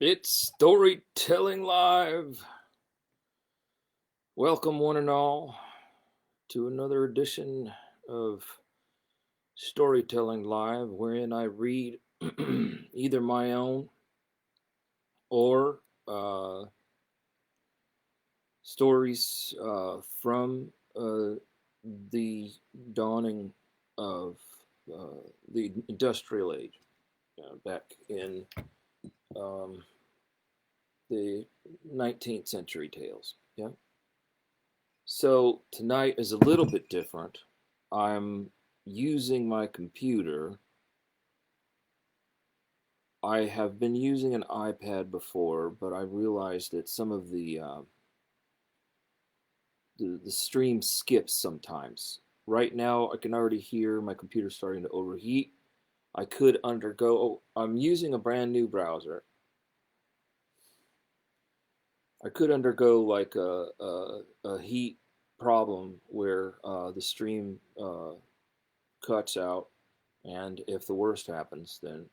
It's Storytelling Live. Welcome, one and all, to another edition of Storytelling Live, wherein I read either my own or stories from the dawning of the industrial age, back in um, the 19th century tales. Yeah. So tonight is a little bit different. I'm using my computer. I have been using an iPad before, but I realized that some of the stream skips sometimes. Right now, I can already hear my computer starting to overheat. I could undergo. Oh, I'm using a brand new browser. I could undergo like a heat problem where the stream cuts out, and if the worst happens, then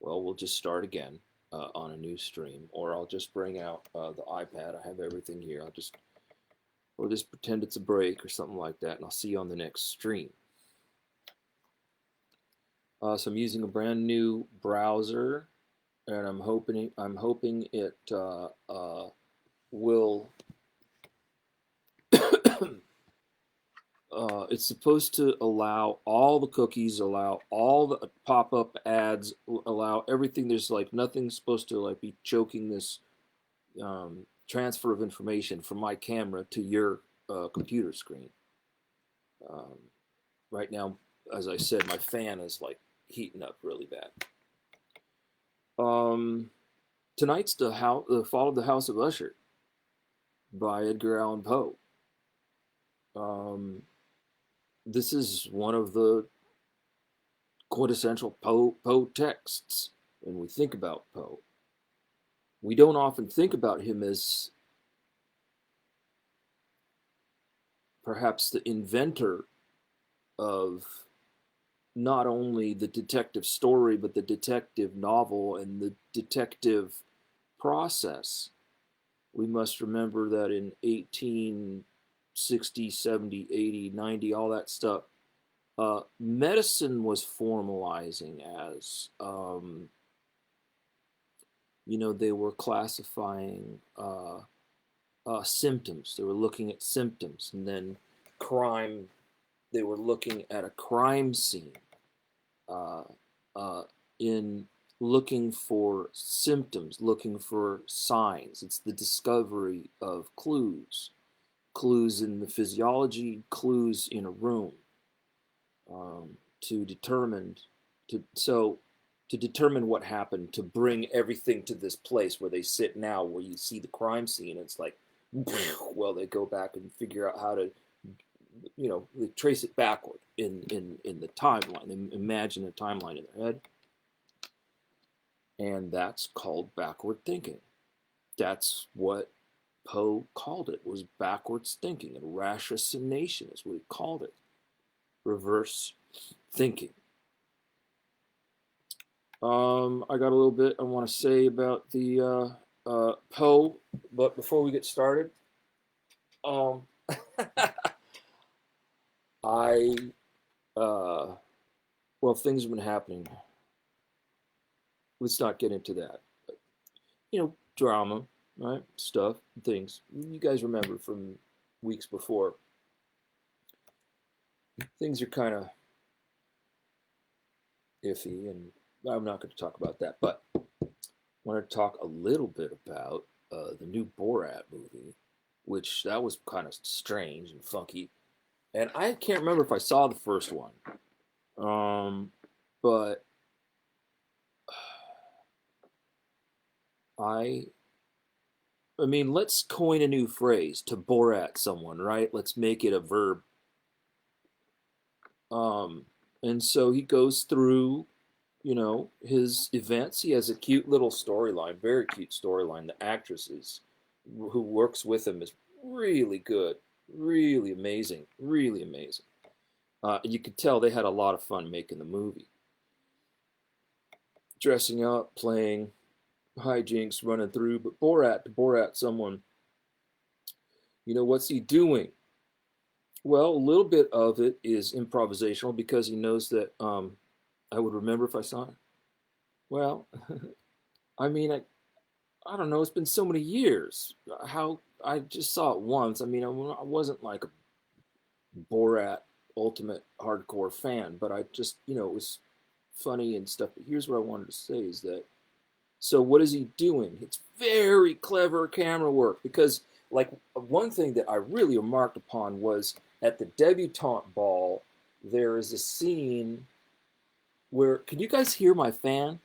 well, we'll just start again on a new stream, or I'll just bring out the iPad. I have everything here. Or just pretend it's a break or something like that, and I'll see you on the next stream. So I'm using a brand new browser, and I'm hoping it will. It's supposed to allow all the cookies, allow all the pop-up ads, allow everything. There's like nothing's supposed to like be choking this transfer of information from my camera to your computer screen. Um, right now, as I said, my fan is like heating up really bad. Um, tonight's the Fall of the House of Usher by Edgar Allen Poe. Um, this is one of the quintessential Poe texts when we think about Poe. We don't often think about him as perhaps the inventor of not only the detective story, but the detective novel and the detective process. We must remember that in 1860, 70, 80, 90, all that stuff, medicine was formalizing as, they were classifying symptoms. They were looking at symptoms, and then crime. They were looking at a crime scene uh, in looking for symptoms, looking for signs. It's the discovery of clues in the physiology, clues in a room, to determine to determine what happened, to bring everything to this place where they sit now, where you see the crime scene. It's like, well, they go back and figure out how to, they trace it backward in the timeline. They imagine a timeline in their head, and that's called backward thinking. That's what Poe called it, was backwards thinking, and ratiocination is what he called it, reverse thinking. I got a little bit I want to say about the Poe, but before we get started, um, I well, things have been happening. Let's not get into that. But, drama, right? Stuff, things. You guys remember from weeks before. Things are kind of iffy, and I'm not going to talk about that. But I want to talk a little bit about the new Borat movie, which that was kind of strange and funky. And I can't remember if I saw the first one, but I I mean, let's coin a new phrase to Borat someone, right? Let's make it a verb. Um, and so he goes through, his events. He has a cute little storyline, very cute storyline. The actress who works with him is really good, really amazing, really amazing. You could tell they had a lot of fun making the movie, dressing up, playing. hijinks running through. But Borat, someone, what's he doing? Well, a little bit of it is improvisational because he knows that I would remember if I saw it. Well, I mean, I don't know. It's been so many years. How I just saw it once. I mean, I wasn't like a Borat ultimate hardcore fan, but I just, it was funny and stuff. But here's what I wanted to say is that, so what is he doing? It's very clever camera work because, like, one thing that I really remarked upon was at the debutante ball, there is a scene where, can you guys hear my fan?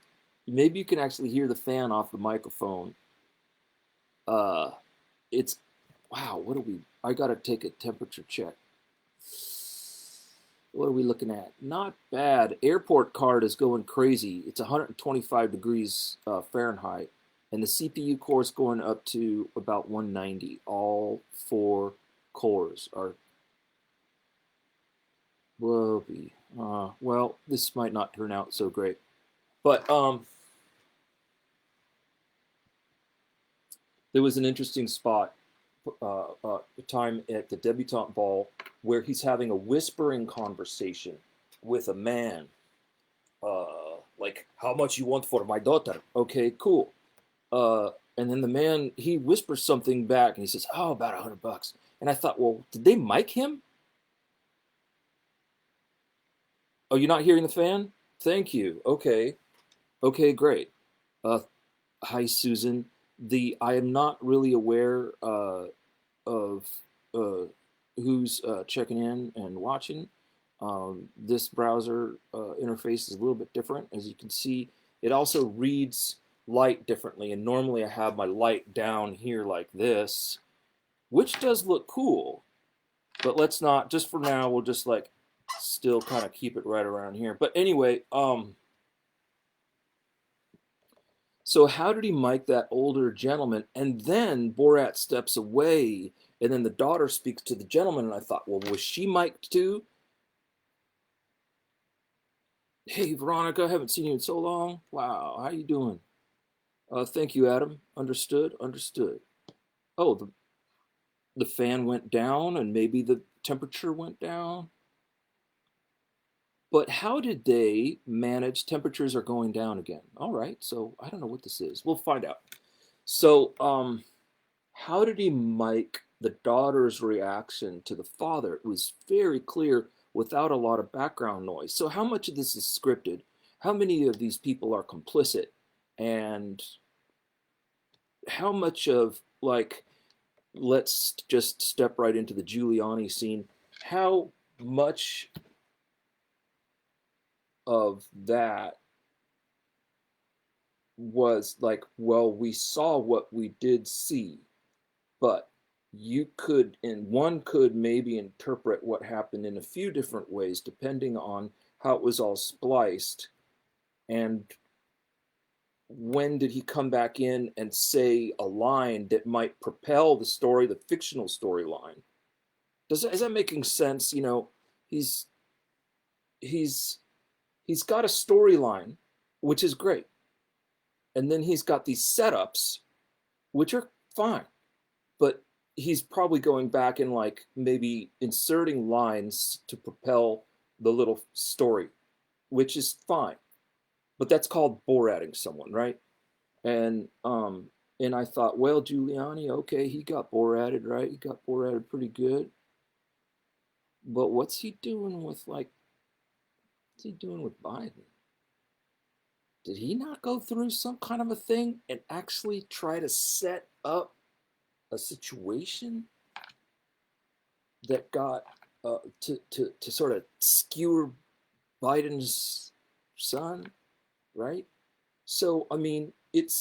Maybe you can actually hear the fan off the microphone. Uh, it's, wow, what are we, I got to take a temperature check. What are we looking at? Not bad. Airport card is going crazy. It's 125 degrees Fahrenheit, and the CPU core is going up to about 190. All four cores are. Whoopee. Well, this might not turn out so great, but there was an interesting spot, time at the debutante ball where he's having a whispering conversation with a man. Like, how much you want for my daughter? Okay, cool. And then the man, he whispers something back and he says, oh, about $100. And I thought, well, did they mic him? Oh, you're not hearing the fan? Thank you. Okay. Okay, great. Uh, Hi, Susan. I am not really aware of who's checking in and watching. This browser interface is a little bit different. As you can see, it also reads light differently. And normally I have my light down here like this, which does look cool. But let's not, just for now, we'll just like still kind of keep it right around here. But anyway, so how did he mic that older gentleman? And then Borat steps away, and then the daughter speaks to the gentleman, and I thought, well, was she mic'd too? Hey, Veronica, I haven't seen you in so long. Wow, how you doing? Thank you, Adam. Understood, understood. Oh, the fan went down, and maybe the temperature went down. But how did they manage temperatures are going down again? All right, so I don't know what this is. We'll find out. So, how did he mic the daughter's reaction to the father? It was very clear without a lot of background noise. So, how much of this is scripted? How many of these people are complicit? And how much of, like, let's just step right into the Giuliani scene. How much of that was like, well, we saw what we did see, but you could, and one could maybe interpret what happened in a few different ways depending on how it was all spliced. And when did he come back in and say a line that might propel the story, the fictional storyline? Is that making sense? He's he's he's got a storyline, which is great, and then he's got these setups, which are fine, but he's probably going back and like maybe inserting lines to propel the little story, which is fine. But that's called Borating someone, right? And I thought, well, Giuliani, okay, he got Borated, right? He got Borated pretty good. But what's he doing with what's he doing with Biden? Did he not go through some kind of a thing and actually try to set up a situation that got to sort of skewer Biden's son, right? So I mean, it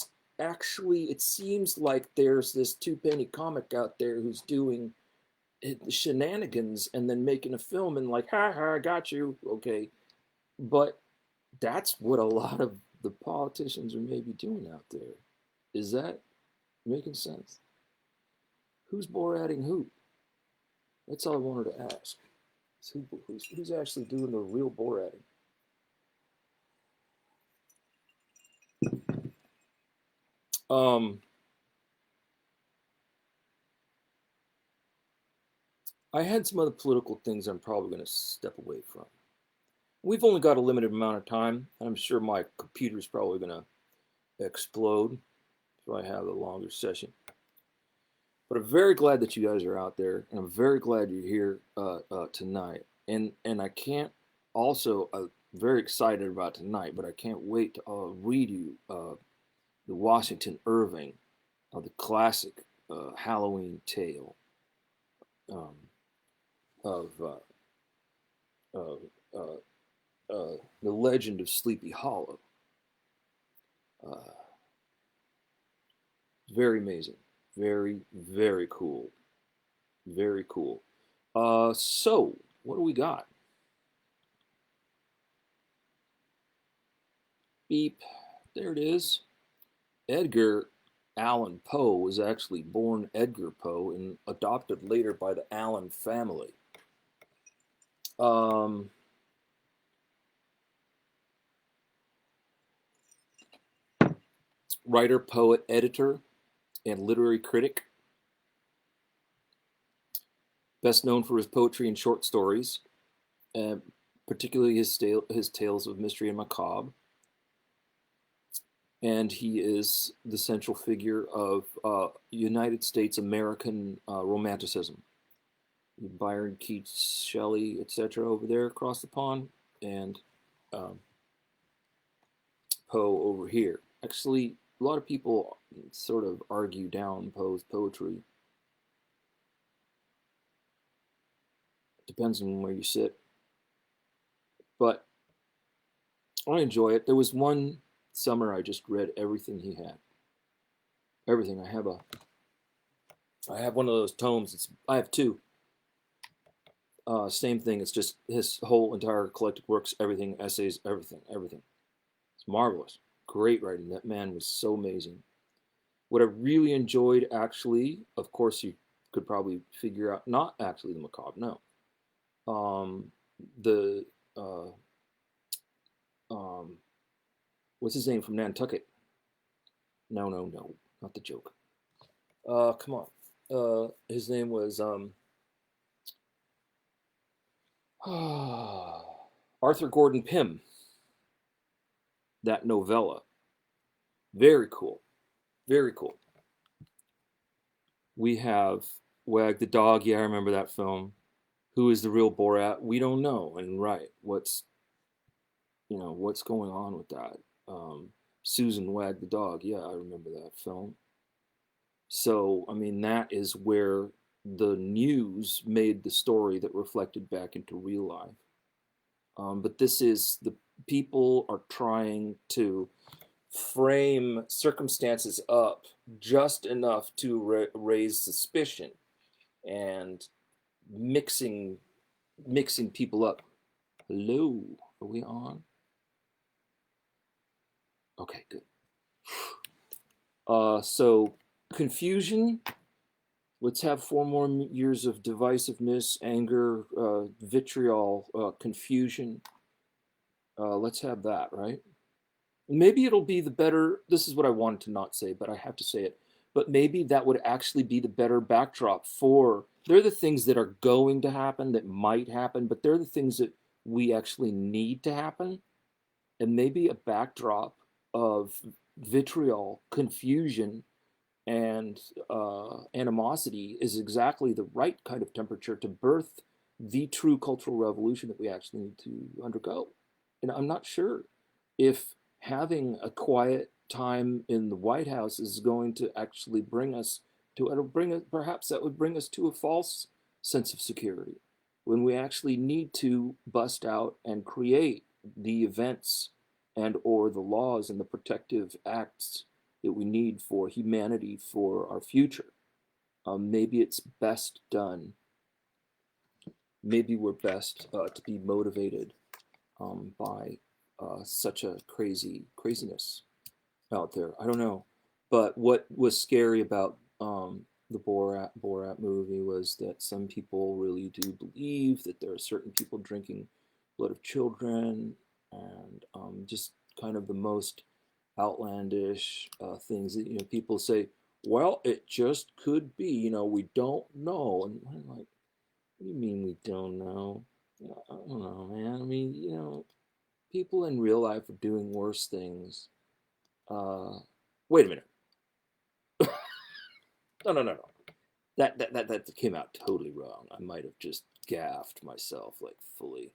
seems like there's this two penny comic out there who's doing shenanigans and then making a film and like, ha ha, I got you, okay. But that's what a lot of the politicians are maybe doing out there. Is that making sense? Who's Borating who? That's all I wanted to ask. Who's actually doing the real Borating? Um, I had some other political things I'm probably going to step away from. We've only got a limited amount of time, and I'm sure my computer's probably going to explode if I have a longer session. But I'm very glad that you guys are out there, and I'm very glad you're here tonight. And I can't also very excited about tonight, but I can't wait to read you the Washington Irving, the classic Halloween tale um, of uh, uh, the Legend of Sleepy Hollow. Uh, very amazing, very very cool, very cool. So what do we got? Beep. There it is. Edgar Allen Poe was actually born Edgar Poe and adopted later by the Allen family. Um, Writer, poet, editor, and literary critic. Best known for his poetry and short stories, particularly his tales of mystery and macabre. And he is the central figure of United States American Romanticism. Byron, Keats, Shelley, etc. over there across the pond, and um, Poe over here. Actually, a lot of people sort of argue down Poe's poetry. Depends on where you sit. But I enjoy it. There was one summer I just read everything he had. Everything. I have one of those tomes. I have two. Same thing. It's just his whole entire collected works, everything, essays, everything, everything. It's marvelous. Great writing. That man was so amazing. What I really enjoyed, actually, of course, you could probably figure out, not actually the macabre, no. The, um, what's his name from Nantucket? No, no, no, not the joke. Come on. His name was Arthur Gordon Pym. That novella. Very cool. Very cool. We have Wag the Dog. Yeah, I remember that film. Who is the real Borat? We don't know. And right, what's going on with that? Susan Wag the Dog. Yeah, I remember that film. So, I mean, that is where the news made the story that reflected back into real life. But this is the people are trying to frame circumstances up just enough to raise suspicion and mixing people up. Hello, are we on? Okay, good. So confusion. Let's have 4 more years of divisiveness, anger, vitriol, confusion. Let's have that, right? Maybe it'll be the better. This is what I wanted to not say, but I have to say it. But maybe that would actually be the better backdrop for. They're the things that are going to happen, that might happen, but they're the things that we actually need to happen. And maybe a backdrop of vitriol, confusion, and animosity is exactly the right kind of temperature to birth the true cultural revolution that we actually need to undergo. And I'm not sure if having a quiet time in the White House is going to actually bring us to, it'll bring us, perhaps that would bring us to a false sense of security when we actually need to bust out and create the events and or the laws and the protective acts that we need for humanity for our future. Maybe it's best done. Maybe we're best to be motivated by such a craziness out there. I don't know, but what was scary about the Borat movie was that some people really do believe that there are certain people drinking blood of children, and just kind of the most outlandish things that people say. Well, it just could be. We don't know, and I'm like, what do you mean we don't know? I don't know, man. I mean, people in real life are doing worse things. Wait a minute. No, no, no, no. That came out totally wrong. I might have just gaffed myself like fully.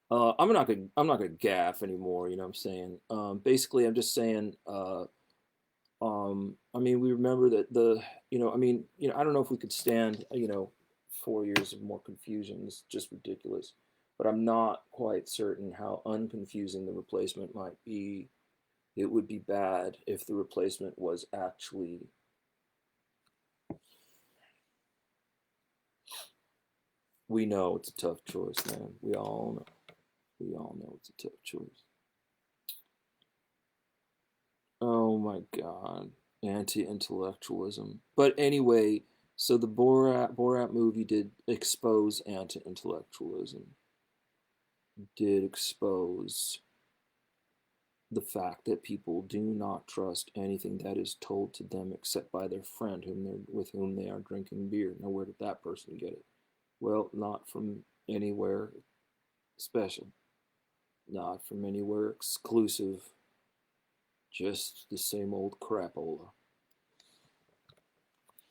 I'm not gonna gaff anymore. You know what I'm saying? Basically, I'm just saying. I mean, we remember that I mean, I don't know if we could stand, 4 years of more confusion. It's just ridiculous. But I'm not quite certain how unconfusing the replacement might be. It would be bad if the replacement was actually. We know it's a tough choice, man. We all know. We all know it's a tough choice. Oh my God, anti-intellectualism. But anyway, so the Borat movie did expose anti-intellectualism. Did expose the fact that people do not trust anything that is told to them except by their friend with whom they are drinking beer. Now, where did that person get it? Well, not from anywhere special, not from anywhere exclusive, just the same old crapola.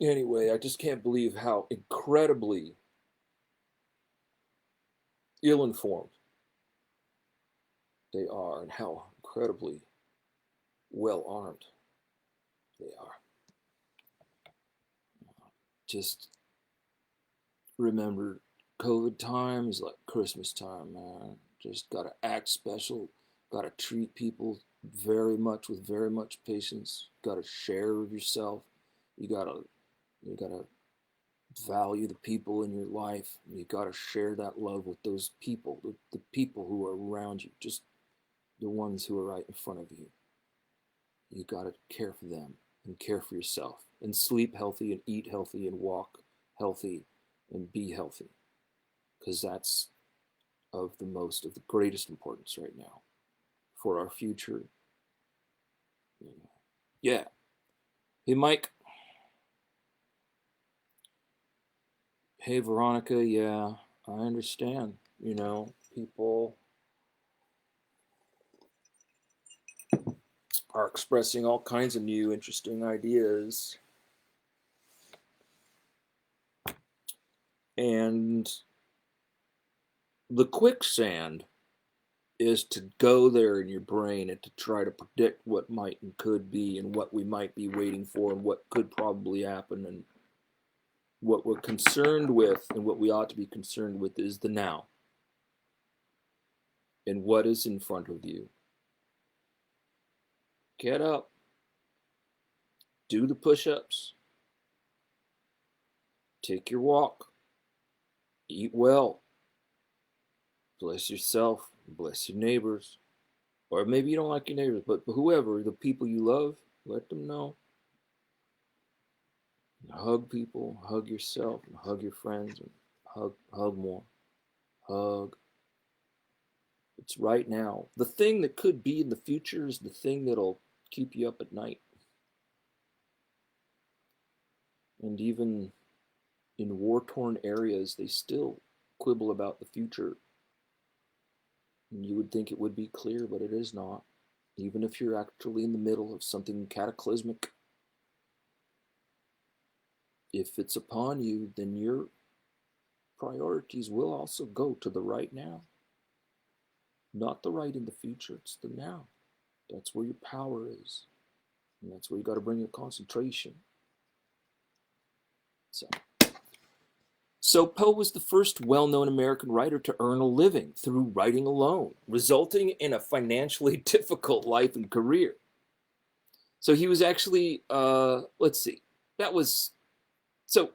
Anyway, I just can't believe how incredibly ill informed they are and how incredibly well armed they are. Just remember, COVID time is like Christmas time, man. Just gotta act special, gotta treat people very much with very much patience, gotta share of yourself, you gotta value the people in your life. You got to share that love with those people, the people who are around you, just the ones who are right in front of you. You got to care for them and care for yourself and sleep healthy and eat healthy and walk healthy and be healthy, because that's of the greatest importance right now for our future. Yeah. Hey, Mike. Hey, Veronica. Yeah, I understand. People are expressing all kinds of new, interesting ideas. And the quicksand is to go there in your brain and to try to predict what might and could be and what we might be waiting for and what could probably happen. And what we're concerned with and what we ought to be concerned with is the now and what is in front of you. Get up, do the push-ups, take your walk, eat well, bless yourself, bless your neighbors. Or maybe you don't like your neighbors, but whoever, the people you love, let them know. Hug people, hug yourself, and hug your friends, and hug more. Hug. It's right now. The thing that could be in the future is the thing that'll keep you up at night. And even in war-torn areas, they still quibble about the future. And you would think it would be clear, but it is not. Even if you're actually in the middle of something cataclysmic, if it's upon you, then your priorities will also go to the right now. Not the right in the future, it's the now. That's where your power is. And that's where you got to bring your concentration. So Poe was the first well-known American writer to earn a living through writing alone, resulting in a financially difficult life and career. So he was actually, let's see, so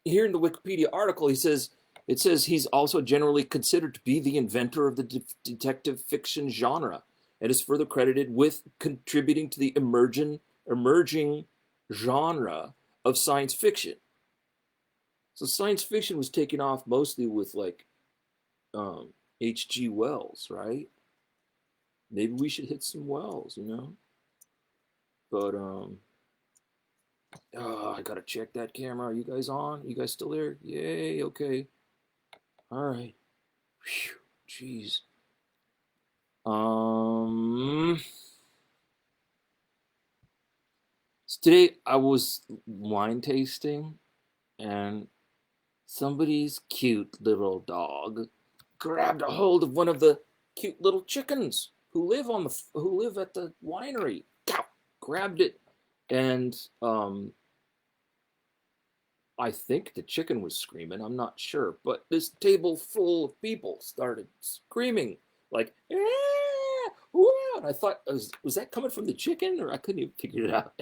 here in the Wikipedia article, it says he's also generally considered to be the inventor of the detective fiction genre, and is further credited with contributing to the emerging genre of science fiction. So science fiction was taken off mostly with like H.G. Wells, right? Maybe we should hit some Wells, But I gotta check that camera. Are you guys on? You guys still there? Yay. Okay. All right. Whew, jeez. So today I was wine tasting, and somebody's cute little dog grabbed a hold of one of the cute little chickens who live at the winery. Grabbed it, and I think the chicken was screaming. I'm not sure, but this table full of people started screaming like, "Ah, wah!" And I thought, was that coming from the chicken, or I couldn't even figure it out.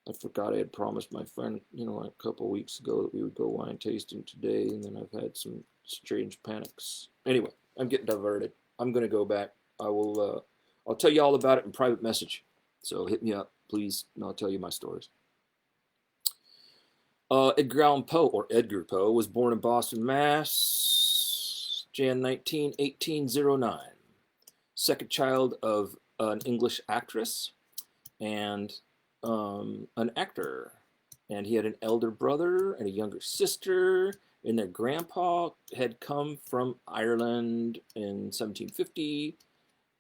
I forgot I had promised my friend, a couple of weeks ago that we would go wine tasting today, and then I've had some strange panics. Anyway, I'm getting diverted. I'm gonna go back. I will. I'll tell you all about it in private message. So hit me up, please, and I'll tell you my stories. Edgar Allen Poe, or Edgar Poe, was born in Boston, Mass, Jan 19, 1809. Second child of an English actress and an actor. And he had an elder brother and a younger sister. And their grandpa had come from Ireland in 1750.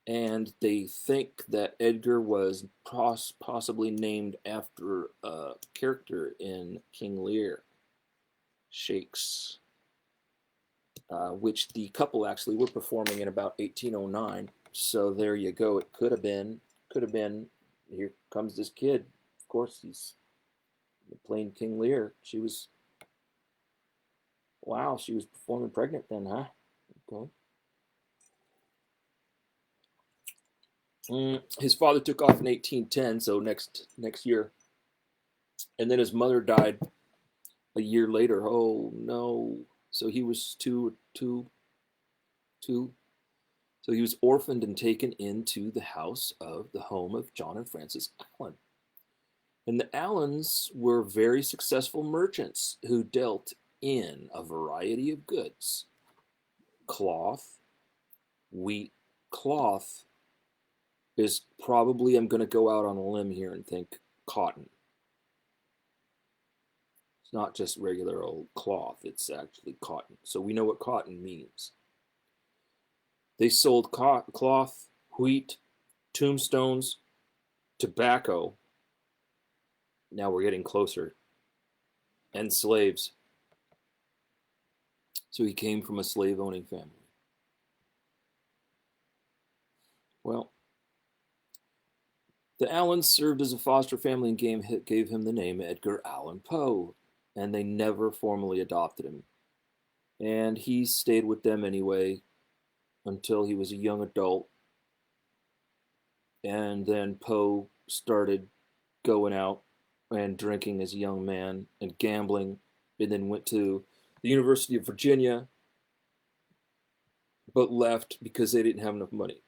And they think that Edgar was possibly named after a character in King Lear, Shakes, which the couple actually were performing in about 1809. So there you go. It could have been. Here comes this kid. Of course, he's playing King Lear. She was performing pregnant then, huh? Okay. His father took off in 1810, so next year, and then his mother died a year later. Oh no! So he was two. So he was orphaned and taken into the home of John and Frances Allen. And the Allens were very successful merchants who dealt in a variety of goods: cloth, wheat. Cloth is probably, I'm going to go out on a limb here and think, cotton. It's not just regular old cloth, it's actually cotton. So we know what cotton means. They sold cloth, wheat, tombstones, tobacco. Now we're getting closer. And slaves. So he came from a slave owning family. Well, the Allens served as a foster family and gave him the name Edgar Allan Poe, and they never formally adopted him. And he stayed with them anyway until he was a young adult. And then Poe started going out and drinking as a young man and gambling, and then went to the University of Virginia, but left because they didn't have enough money.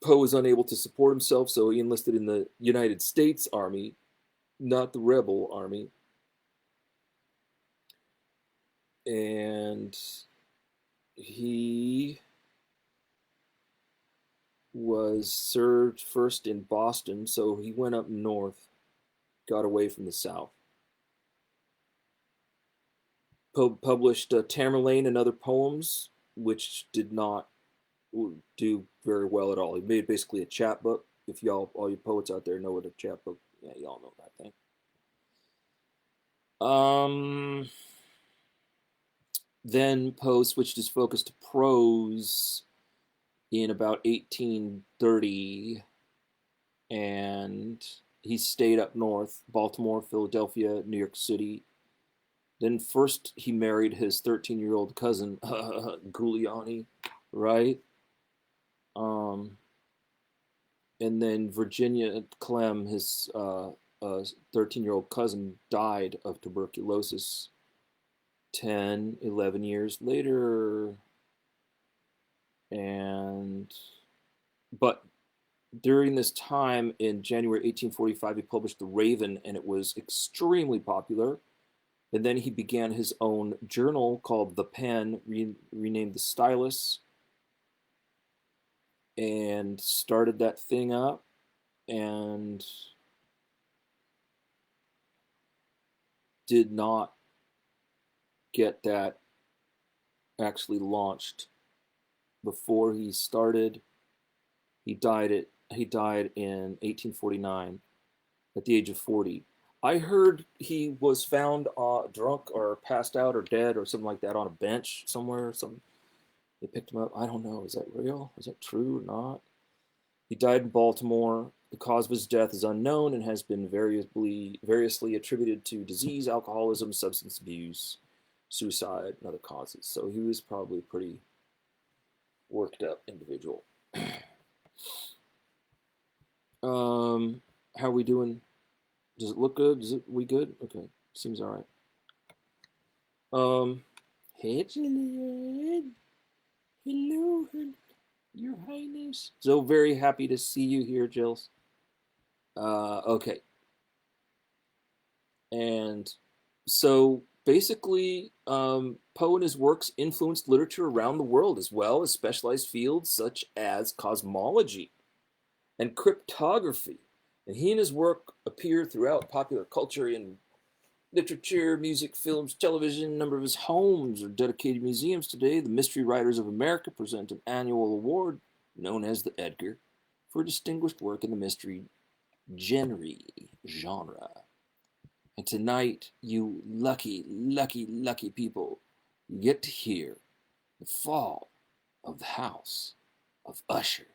Poe was unable to support himself, so he enlisted in the United States Army, not the rebel army. And he was served first in Boston, so he went up north, got away from the South. Poe published Tamerlane and other poems, which did not do very well at all. He made basically a chapbook. If all you poets out there know what a chapbook, yeah, y'all know that thing. Then Poe switched his focus to prose in about 1830, and he stayed up north: Baltimore, Philadelphia, New York City. Then first he married his 13-year-old cousin, Giuliani, right? And then Virginia Clem, his 13-year-old cousin, died of tuberculosis 10, 11 years later. But during this time, in January 1845, he published The Raven, and it was extremely popular. And then he began his own journal called The Pen, renamed The Stylus, and started that thing up. and did not get that actually launched before he started. He died in 1849 at the age of 40. I heard he was found drunk or passed out or dead or something like that on a bench somewhere. They picked him up. I don't know. Is that real? Is that true or not? He died in Baltimore. The cause of his death is unknown and has been variously attributed to disease, alcoholism, substance abuse, suicide, and other causes. So he was probably a pretty worked up individual. How are we doing? Does it look good? We good? Okay, seems all right. Hey, Julian. Hello, Your Highness. So very happy to see you here, Jills. Okay. And so basically, Poe and his works influenced literature around the world as well as specialized fields such as cosmology and cryptography. And he and his work appear throughout popular culture in literature, music, films, television. A number of his homes are dedicated museums today. The Mystery Writers of America present an annual award known as the Edgar for distinguished work in the mystery genre. And tonight, you lucky, lucky, lucky people, you get to hear the fall of the House of Usher.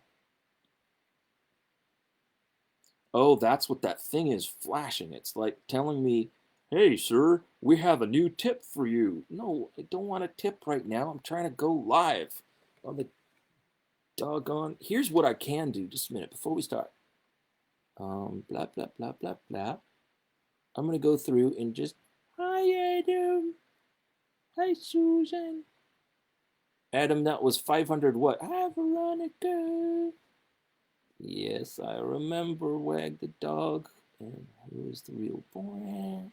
Oh, that's what that thing is flashing. It's like telling me, hey, sir, we have a new tip for you. No, I don't want a tip right now. I'm trying to go live on the doggone. Here's what I can do. Just a minute before we start. Blah, blah, blah, blah, blah. I'm going to go through and just, hi, Adam. Hi, Susan. Adam, that was 500 what? Hi, Veronica. Yes, I remember Wag the Dog. And who is the real boy?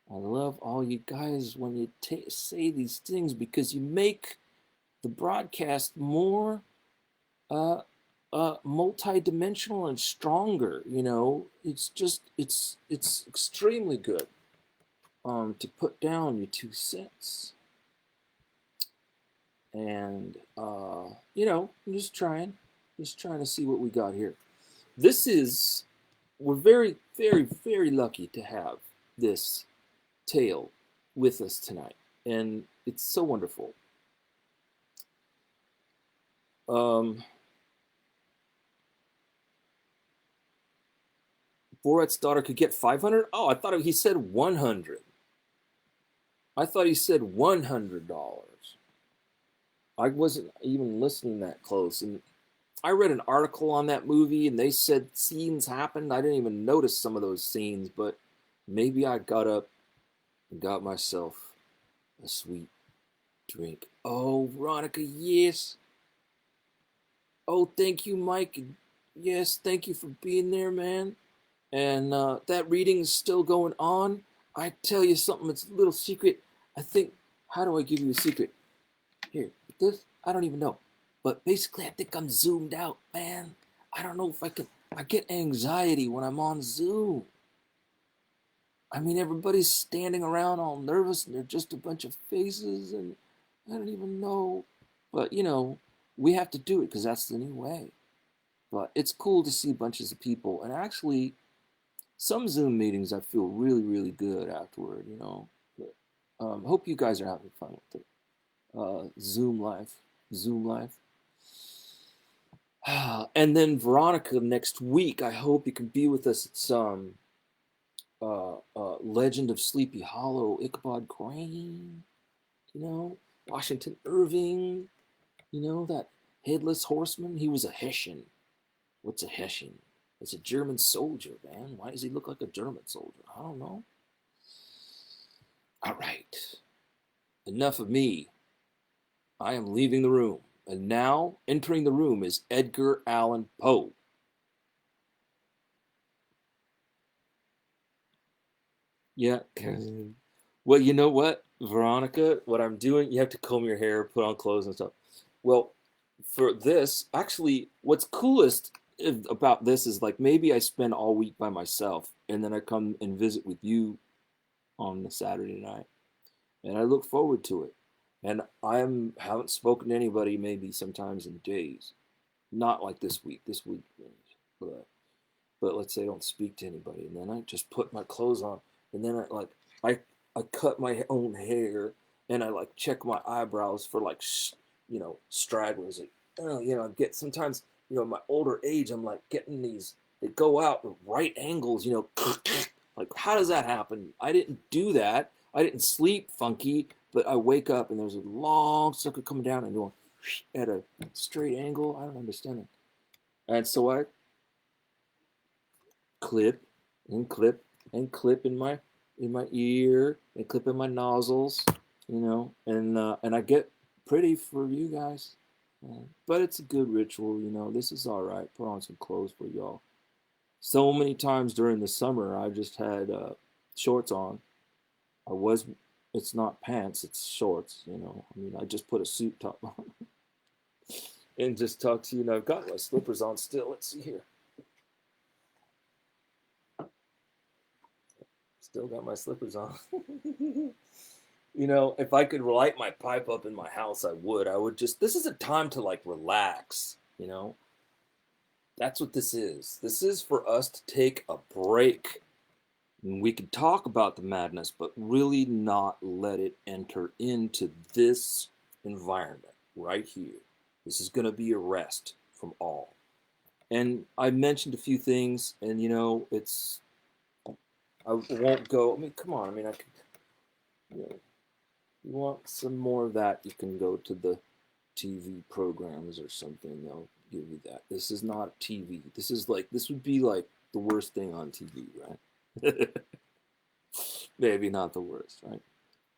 I love all you guys when you say these things because you make the broadcast more multi-dimensional and stronger. You know, it's extremely good to put down your 2 cents. And you know, I'm just trying to see what we got here. We're very, very, very lucky to have this tale with us tonight, and it's so wonderful. Borat's daughter could get 500. Oh, I thought he said 100. I thought he said $100. I wasn't even listening that close, and I read an article on that movie, and they said scenes happened. I didn't even notice some of those scenes, but maybe I got up and got myself a sweet drink. Oh, Veronica, yes. Oh, thank you, Mike. Yes, thank you for being there, man. And that reading is still going on. I tell you something, it's a little secret. I think, how do I give you a secret? Here, this, I don't even know. But basically, I think I'm zoomed out, man. I don't know if I get anxiety when I'm on Zoom. I mean, everybody's standing around all nervous and they're just a bunch of faces and I don't even know. But, you know, we have to do it because that's the new way. But it's cool to see bunches of people. And actually, some Zoom meetings I feel really, really good afterward, you know. But, hope you guys are having fun with it. Zoom life. And then Veronica next week, I hope you can be with us at some Legend of Sleepy Hollow, Ichabod Crane, you know, Washington Irving, you know, that headless horseman. He was a Hessian. What's a Hessian? It's a German soldier, man. Why does he look like a German soldier? I don't know. All right. Enough of me. I am leaving the room. And now, entering the room is Edgar Allan Poe. Yeah. Well, you know what, Veronica? What I'm doing, you have to comb your hair, put on clothes and stuff. Well, for this, actually, what's coolest about this is like maybe I spend all week by myself and then I come and visit with you on the Saturday night, and I look forward to it. And haven't spoken to anybody maybe sometimes in days, not like this week. This week, but let's say I don't speak to anybody, and then I just put my clothes on, and then I cut my own hair, and I like check my eyebrows for like stragglers. Like, get sometimes my older age, I'm like getting these. They go out at right angles. Like how does that happen? I didn't do that. I didn't sleep funky, but I wake up and there's a long sucker coming down and going at a straight angle. I don't understand it. And so I clip and clip and clip in my ear and clip in my nozzles, and I get pretty for you guys. But it's a good ritual. This is all right. Put on some clothes for y'all. So many times during the summer, I just had shorts on. It's not pants, it's shorts. I just put a suit top on and just talk to you. And I've got my slippers on still. Let's see here. Still got my slippers on. If I could light my pipe up in my house, I would. This is a time to like relax. That's what this is. This is for us to take a break. And we can talk about the madness, but really not let it enter into this environment right here. This is going to be a rest from all. And I mentioned a few things, and I won't go. Come on. I can. You want some more of that? You can go to the TV programs or something. They'll give you that. This is not TV. This would be like the worst thing on TV, right? Maybe not the worst, right?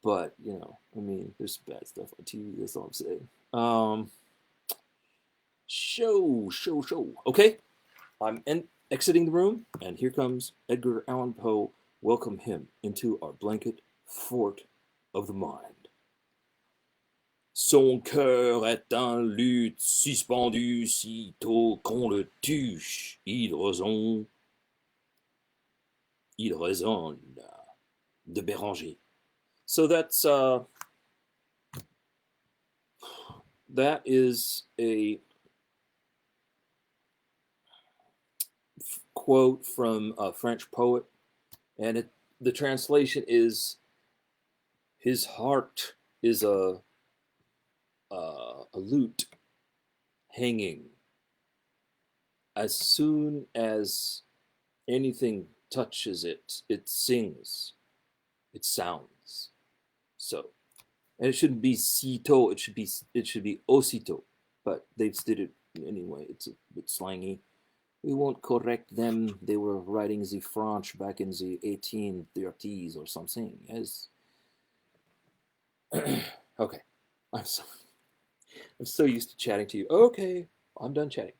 But there's bad stuff on TV. That's all I'm saying. Show. Okay, I'm exiting the room, and here comes Edgar Allan Poe. Welcome him into our blanket fort of the mind. Son cœur est en lutte suspendu sitôt qu'on le touche. Il résonne de Béranger. So that is a quote from a French poet, and the translation is, his heart is a lute hanging. As soon as anything touches it, it sings, it sounds. So, and it shouldn't be sito, it should be osito, but they've did it anyway. It's a bit slangy. We won't correct them. They were writing the French back in the 1830s or something. Yes. Okay. I'm so used to chatting to you. Okay, I'm done chatting.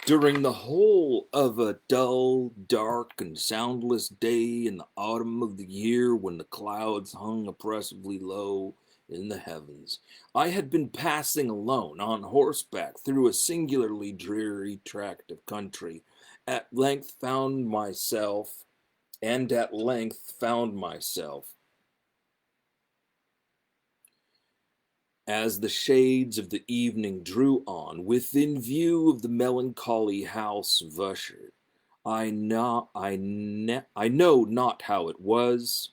During the whole of a dull, dark, and soundless day in the autumn of the year, when the clouds hung oppressively low in the heavens, I had been passing alone on horseback through a singularly dreary tract of country. At length found myself, as the shades of the evening drew on, within view of the melancholy house of Usher. I know not how it was,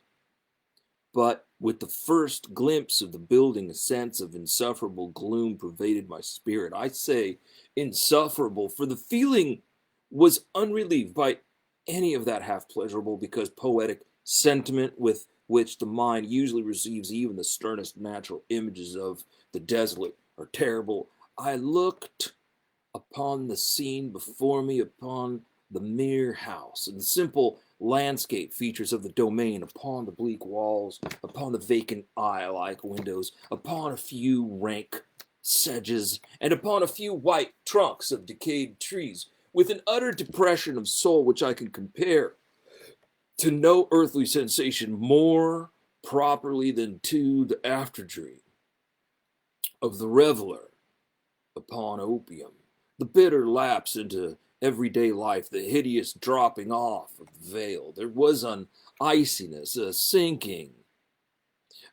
but with the first glimpse of the building, a sense of insufferable gloom pervaded my spirit. I say insufferable, for the feeling was unrelieved by any of that half pleasurable because poetic sentiment with which the mind usually receives even the sternest natural images of the desolate or terrible. I looked upon the scene before me, upon the mere house, and the simple landscape features of the domain, upon the bleak walls, upon the vacant eye-like windows, upon a few rank sedges, and upon a few white trunks of decayed trees, with an utter depression of soul which I can compare to no earthly sensation more properly than to the after dream of the reveler upon opium, the bitter lapse into everyday life, the hideous dropping off of the veil. There was an iciness, a sinking,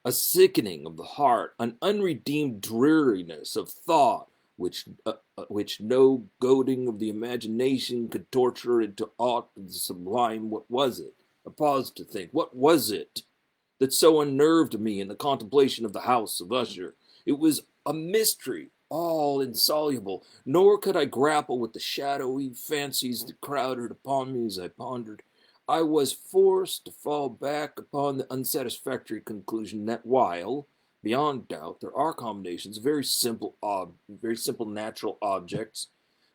a sickening of the heart, an unredeemed dreariness of thought which no goading of the imagination could torture into aught of the sublime. What was it? I paused to think. What was it that so unnerved me in the contemplation of the house of Usher? It was a mystery, all insoluble, nor could I grapple with the shadowy fancies that crowded upon me as I pondered. I was forced to fall back upon the unsatisfactory conclusion that while, beyond doubt, there are combinations of very simple natural objects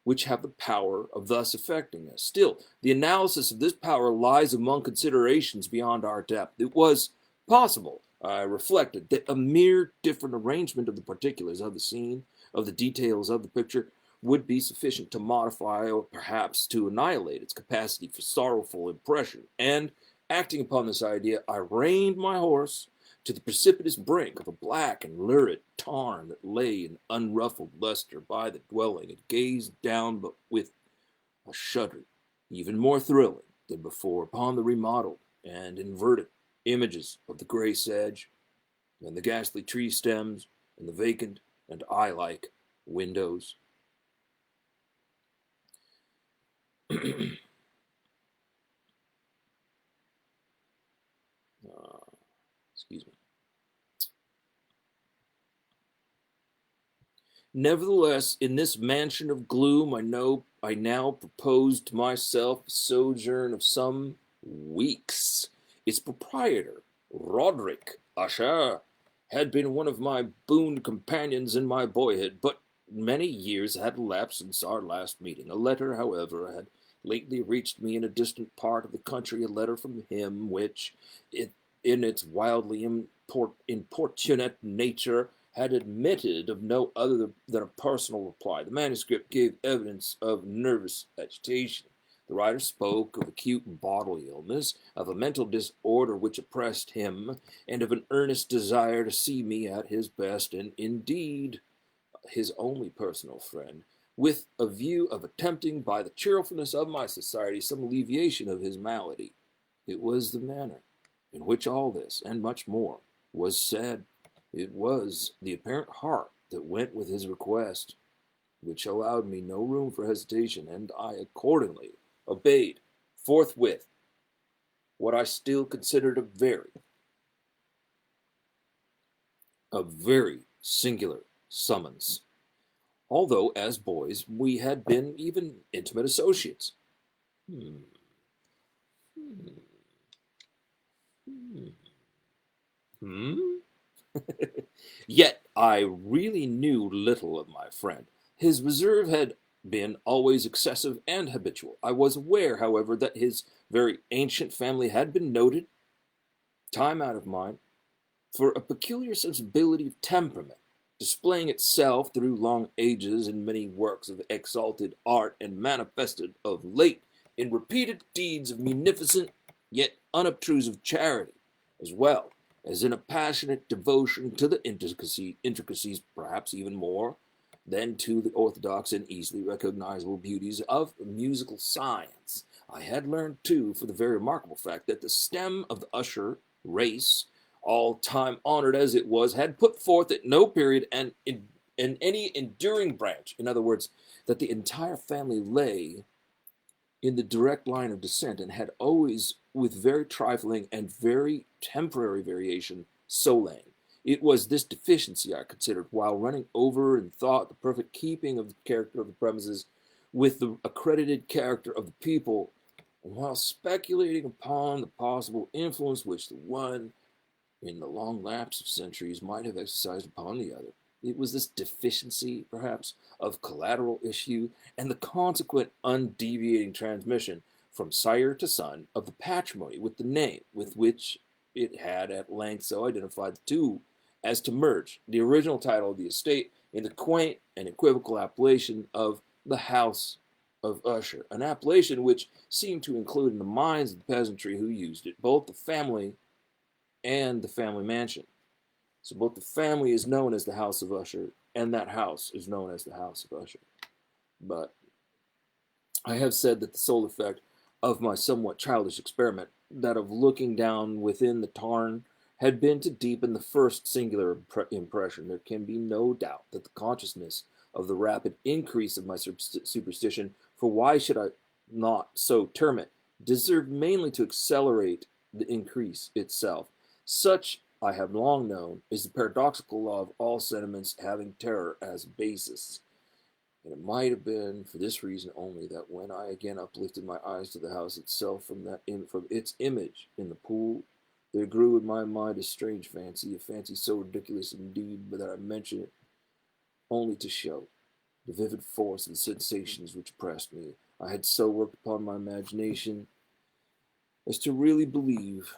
which have the power of thus affecting us. Still, the analysis of this power lies among considerations beyond our depth. It was possible, I reflected, that a mere different arrangement of the particulars of the scene, of the details of the picture, would be sufficient to modify or perhaps to annihilate its capacity for sorrowful impression. And, acting upon this idea, I reined my horse to the precipitous brink of a black and lurid tarn that lay in unruffled luster by the dwelling, and gazed down, but with a shudder even more thrilling than before, upon the remodeled and inverted images of the gray sedge, and the ghastly tree stems, and the vacant and eye-like windows. Excuse me. Nevertheless, in this mansion of gloom, I now proposed to myself a sojourn of some weeks. Its proprietor, Roderick Usher, had been one of my boon companions in my boyhood, but many years had elapsed since our last meeting. A letter, however, had lately reached me in a distant part of the country, a letter from him which, in its wildly importunate nature, had admitted of no other than a personal reply. The manuscript gave evidence of nervous agitation. The writer spoke of acute bodily illness, of a mental disorder which oppressed him, and of an earnest desire to see me at his best, and indeed his only personal friend, with a view of attempting by the cheerfulness of my society some alleviation of his malady. It was the manner in which all this, and much more, was said. It was the apparent heart that went with his request, which allowed me no room for hesitation, and I accordingly obeyed forthwith what I still considered a very singular summons, although as boys we had been even intimate associates. Hmm. Hmm. Hmm. Yet I really knew little of my friend. His reserve had been always excessive and habitual. I was aware, however, that his very ancient family had been noted, time out of mind, for a peculiar sensibility of temperament, displaying itself through long ages in many works of exalted art, and manifested of late in repeated deeds of munificent yet unobtrusive charity, as well as in a passionate devotion to the intricacies, perhaps even more than to the orthodox and easily recognizable beauties of musical science. I had learned, too, for the very remarkable fact that the stem of the Usher race, all time honored as it was, had put forth at no period and in any enduring branch. In other words, that the entire family lay in the direct line of descent, and had always, with very trifling and very temporary variation, so lain. It was this deficiency I considered, while running over in thought the perfect keeping of the character of the premises with the accredited character of the people, and while speculating upon the possible influence which the one, in the long lapse of centuries, might have exercised upon the other. It was this deficiency, perhaps, of collateral issue, and the consequent undeviating transmission from sire to son of the patrimony with the name with which it had at length so identified the two as to merge the original title of the estate in the quaint and equivocal appellation of the House of Usher, an appellation which seemed to include in the minds of the peasantry who used it both the family and the family mansion. So both the family is known as the House of Usher, and that house is known as the House of Usher. But I have said that the sole effect of my somewhat childish experiment, that of looking down within the tarn, had been to deepen the first singular impression. There can be no doubt that the consciousness of the rapid increase of my superstition, for why should I not so term it, deserved mainly to accelerate the increase itself. Such, I have long known, is the paradoxical law of all sentiments having terror as basis. And it might have been for this reason only that when I again uplifted my eyes to the house itself from its image in the pool, there grew in my mind a strange fancy, a fancy so ridiculous indeed, but that I mention it only to show the vivid force of the sensations which oppressed me. I had so worked upon my imagination as to really believe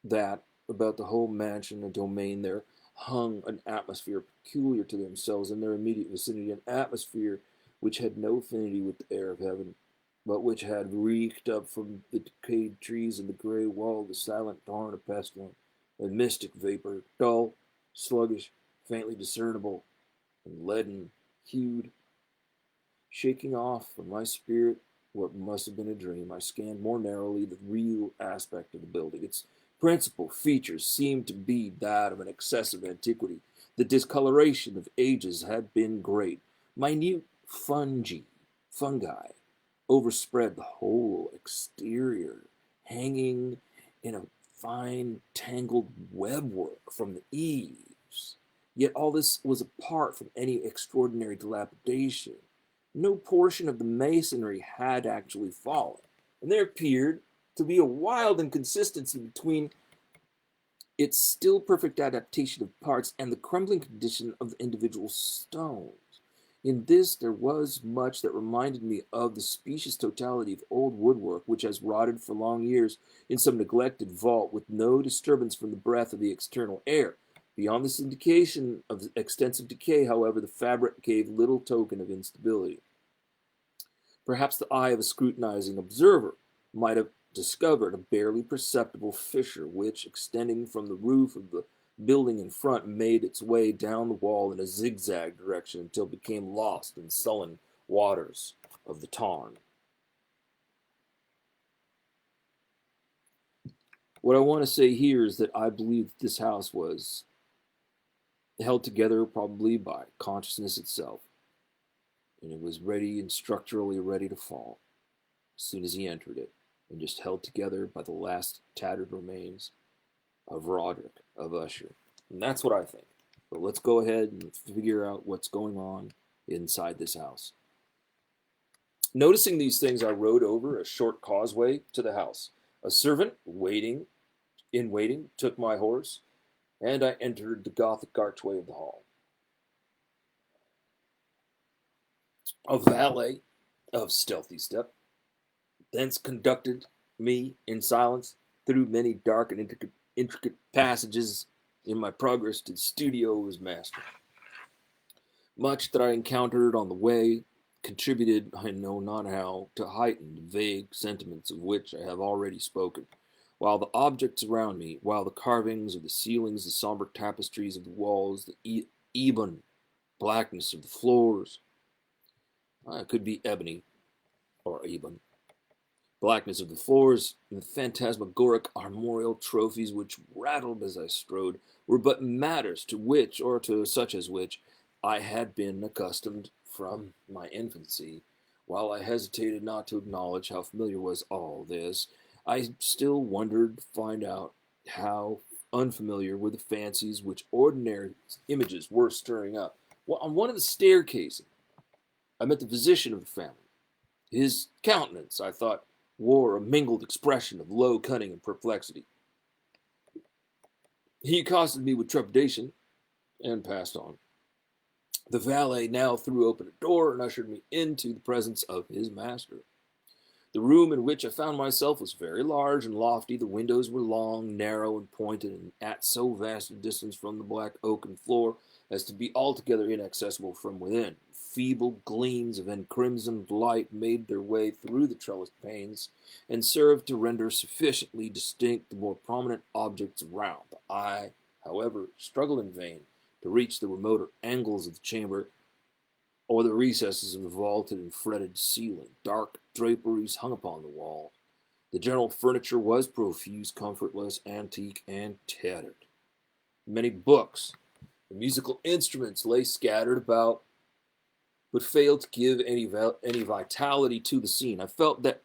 that about the whole mansion and domain there hung an atmosphere peculiar to themselves in their immediate vicinity, an atmosphere which had no affinity with the air of heaven, but which had reeked up from the decayed trees and the gray wall of the silent tarn, a pestilent and mystic vapor, dull, sluggish, faintly discernible, and leaden-hued. Shaking off from my spirit what must have been a dream, I scanned more narrowly the real aspect of the building. Its principal features seemed to be that of an excessive antiquity. The discoloration of ages had been great. Minute fungi overspread the whole exterior, hanging in a fine tangled webwork from the eaves. Yet all this was apart from any extraordinary dilapidation. No portion of the masonry had actually fallen, and there appeared to be a wild inconsistency between its still perfect adaptation of parts and the crumbling condition of the individual stones. In this there was much that reminded me of the specious totality of old woodwork which has rotted for long years in some neglected vault with no disturbance from the breath of the external air. Beyond this indication of extensive decay, however, the fabric gave little token of instability. Perhaps the eye of a scrutinizing observer might have discovered a barely perceptible fissure which, extending from the roof of the building in front, made its way down the wall in a zigzag direction until it became lost in sullen waters of the tarn. What I want to say here is that I believe that this house was held together probably by consciousness itself, and it was ready and structurally ready to fall as soon as he entered it, and just held together by the last tattered remains of Roderick of Usher. And that's what I think. But let's go ahead and figure out what's going on inside this house. Noticing these things, I rode over a short causeway to the house. A servant waiting took my horse, and I entered the Gothic archway of the hall. A valet of stealthy step thence conducted me in silence through many dark and intricate passages in my progress to the studio of his master. Much that I encountered on the way contributed, I know not how, to heighten the vague sentiments of which I have already spoken. While the objects around me, while the carvings of the ceilings, the somber tapestries of the walls, the ebon blackness of the floors, could be ebony or ebon, blackness of the floors, and the phantasmagoric armorial trophies which rattled as I strode, were but matters to which, or to such as which, I had been accustomed from my infancy. While I hesitated not to acknowledge how familiar was all this, I still wondered to find out how unfamiliar were the fancies which ordinary images were stirring up. Well, on one of the staircases, I met the physician of the family. His countenance, I thought, wore a mingled expression of low cunning and perplexity. He accosted me with trepidation and passed on. The valet now threw open a door and ushered me into the presence of his master. The room in which I found myself was very large and lofty. The windows were long, narrow, and pointed, and at so vast a distance from the black oaken floor as to be altogether inaccessible from within. Feeble gleams of encrimsoned light made their way through the trellised panes and served to render sufficiently distinct the more prominent objects around. The eye, however, struggled in vain. to reach the remoter angles of the chamber or the recesses of the vaulted and fretted ceiling. Dark draperies hung upon the wall. The general furniture was profuse, comfortless, antique, and tattered. Many books and musical instruments lay scattered about, but failed to give any vitality to the scene. I felt that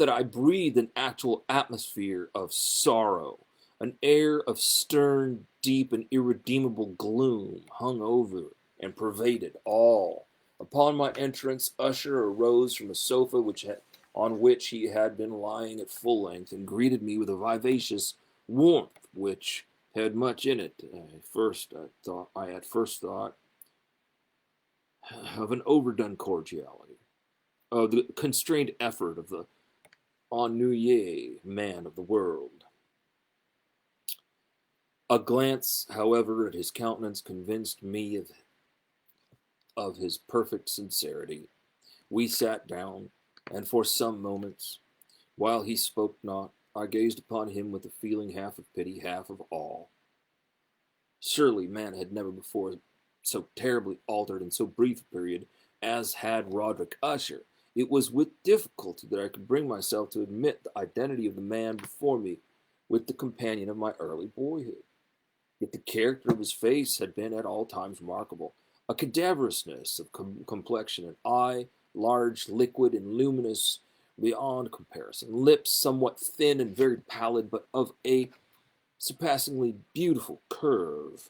I breathed an actual atmosphere of sorrow. An air of stern, deep, and irredeemable gloom hung over and pervaded all. Upon my entrance, Usher arose from a sofa on which he had been lying at full length, and greeted me with a vivacious warmth which had much in it. I at first thought of an overdone cordiality, of the constrained effort of the ennuyé man of the world. A glance, however, at his countenance convinced me of his perfect sincerity. We sat down, and for some moments, while he spoke not, I gazed upon him with a feeling half of pity, half of awe. Surely man had never before so terribly altered in so brief a period as had Roderick Usher. It was with difficulty that I could bring myself to admit the identity of the man before me with the companion of my early boyhood. Yet the character of his face had been at all times remarkable. A cadaverousness of complexion, an eye large, liquid, and luminous beyond comparison, lips somewhat thin and very pallid, but of a surpassingly beautiful curve,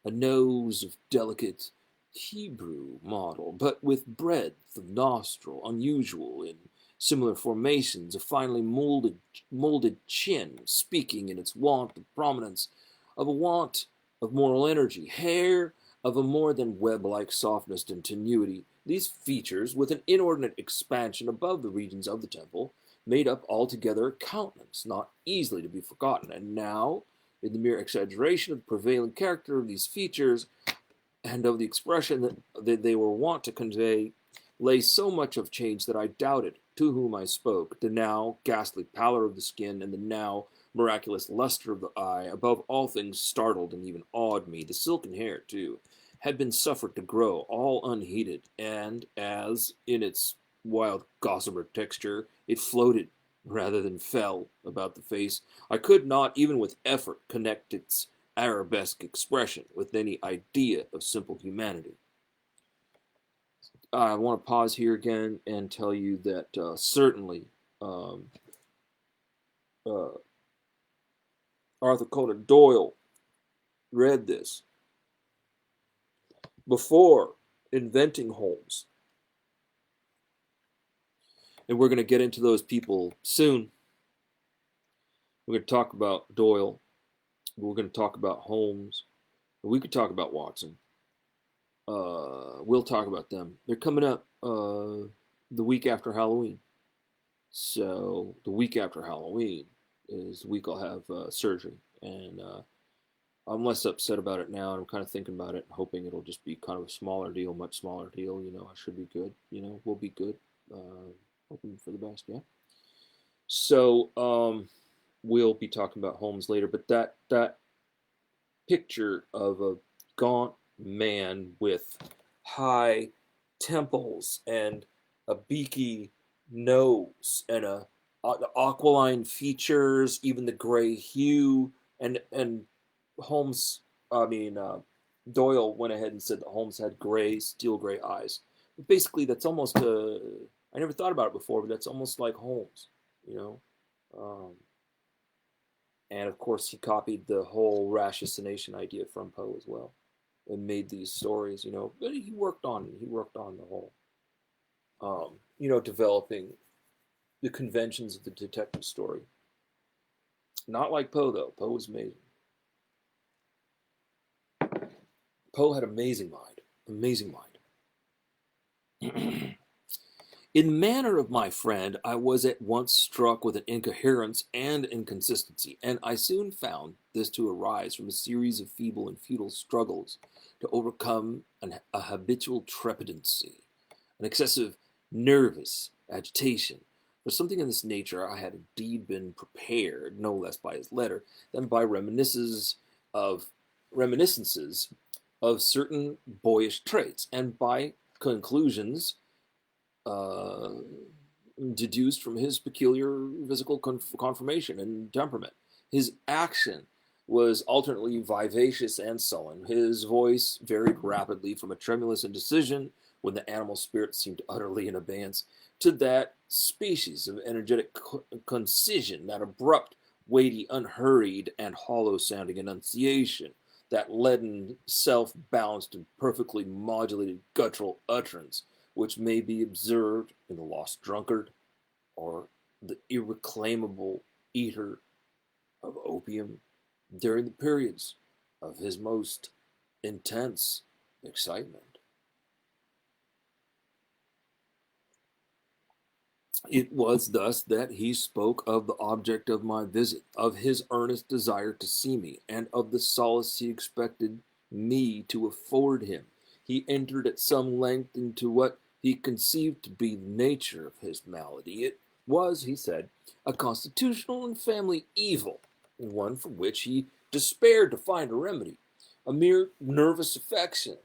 a nose of delicate Hebrew model, but with breadth of nostril unusual in similar formations, a finely molded chin, speaking in its want of prominence of a want of moral energy, hair of a more than web-like softness and tenuity. These features, with an inordinate expansion above the regions of the temple, made up altogether a countenance not easily to be forgotten. And now, in the mere exaggeration of the prevailing character of these features, and of the expression that they were wont to convey, lay so much of change that I doubted to whom I spoke. The now ghastly pallor of the skin, and the now miraculous luster of the eye, above all things startled and even awed me. The silken hair, too, had been suffered to grow, all unheeded, and as, in its wild gossamer texture, it floated rather than fell about the face, I could not, even with effort, connect its arabesque expression with any idea of simple humanity. I want to pause here again and tell you that certainly uh, Arthur Conan Doyle read this before inventing Holmes. And we're going to get into those people soon. We're going to talk about Doyle. We're going to talk about Holmes. We could talk about Watson. We'll talk about them. They're coming up the week after Halloween. So the week after Halloween is the week I'll have surgery. And I'm less upset about it now. And I'm kind of thinking about it and hoping it'll just be kind of a smaller deal, much smaller deal. You know, I should be good. You know, we'll be good. Hoping for the best, yeah. So we'll be talking about Holmes later, but that picture of a gaunt man with high temples and a beaky nose and the aquiline features, even the gray hue, and Holmes, Doyle went ahead and said that Holmes had gray, steel gray eyes. But basically, that's almost I never thought about it before, but that's almost like Holmes, you know. And of course, he copied the whole ratiocination idea from Poe as well, and made these stories, you know. But he worked on the whole, developing the conventions of the detective story. Not like Poe though. Poe was amazing. Poe had amazing mind. In the manner of my friend, I was at once struck with an incoherence and inconsistency, and I soon found this to arise from a series of feeble and futile struggles to overcome a habitual trepidancy, an excessive nervous agitation. For something of this nature I had indeed been prepared, no less by his letter than by reminiscences of reminiscences of certain boyish traits, and by conclusions uh, deduced from his peculiar physical conformation and temperament. His action was alternately vivacious and sullen. His voice varied rapidly from a tremulous indecision when the animal spirit seemed utterly in abeyance to that species of energetic concision, that abrupt, weighty, unhurried, and hollow sounding enunciation, that leaden, self balanced, and perfectly modulated guttural utterance which may be observed in the lost drunkard or the irreclaimable eater of opium during the periods of his most intense excitement. It was thus that he spoke of the object of my visit, of his earnest desire to see me, and of the solace he expected me to afford him. He entered at some length into what he conceived to be the nature of his malady. It was, he said, a constitutional and family evil, one for which he despaired to find a remedy, a mere nervous affection.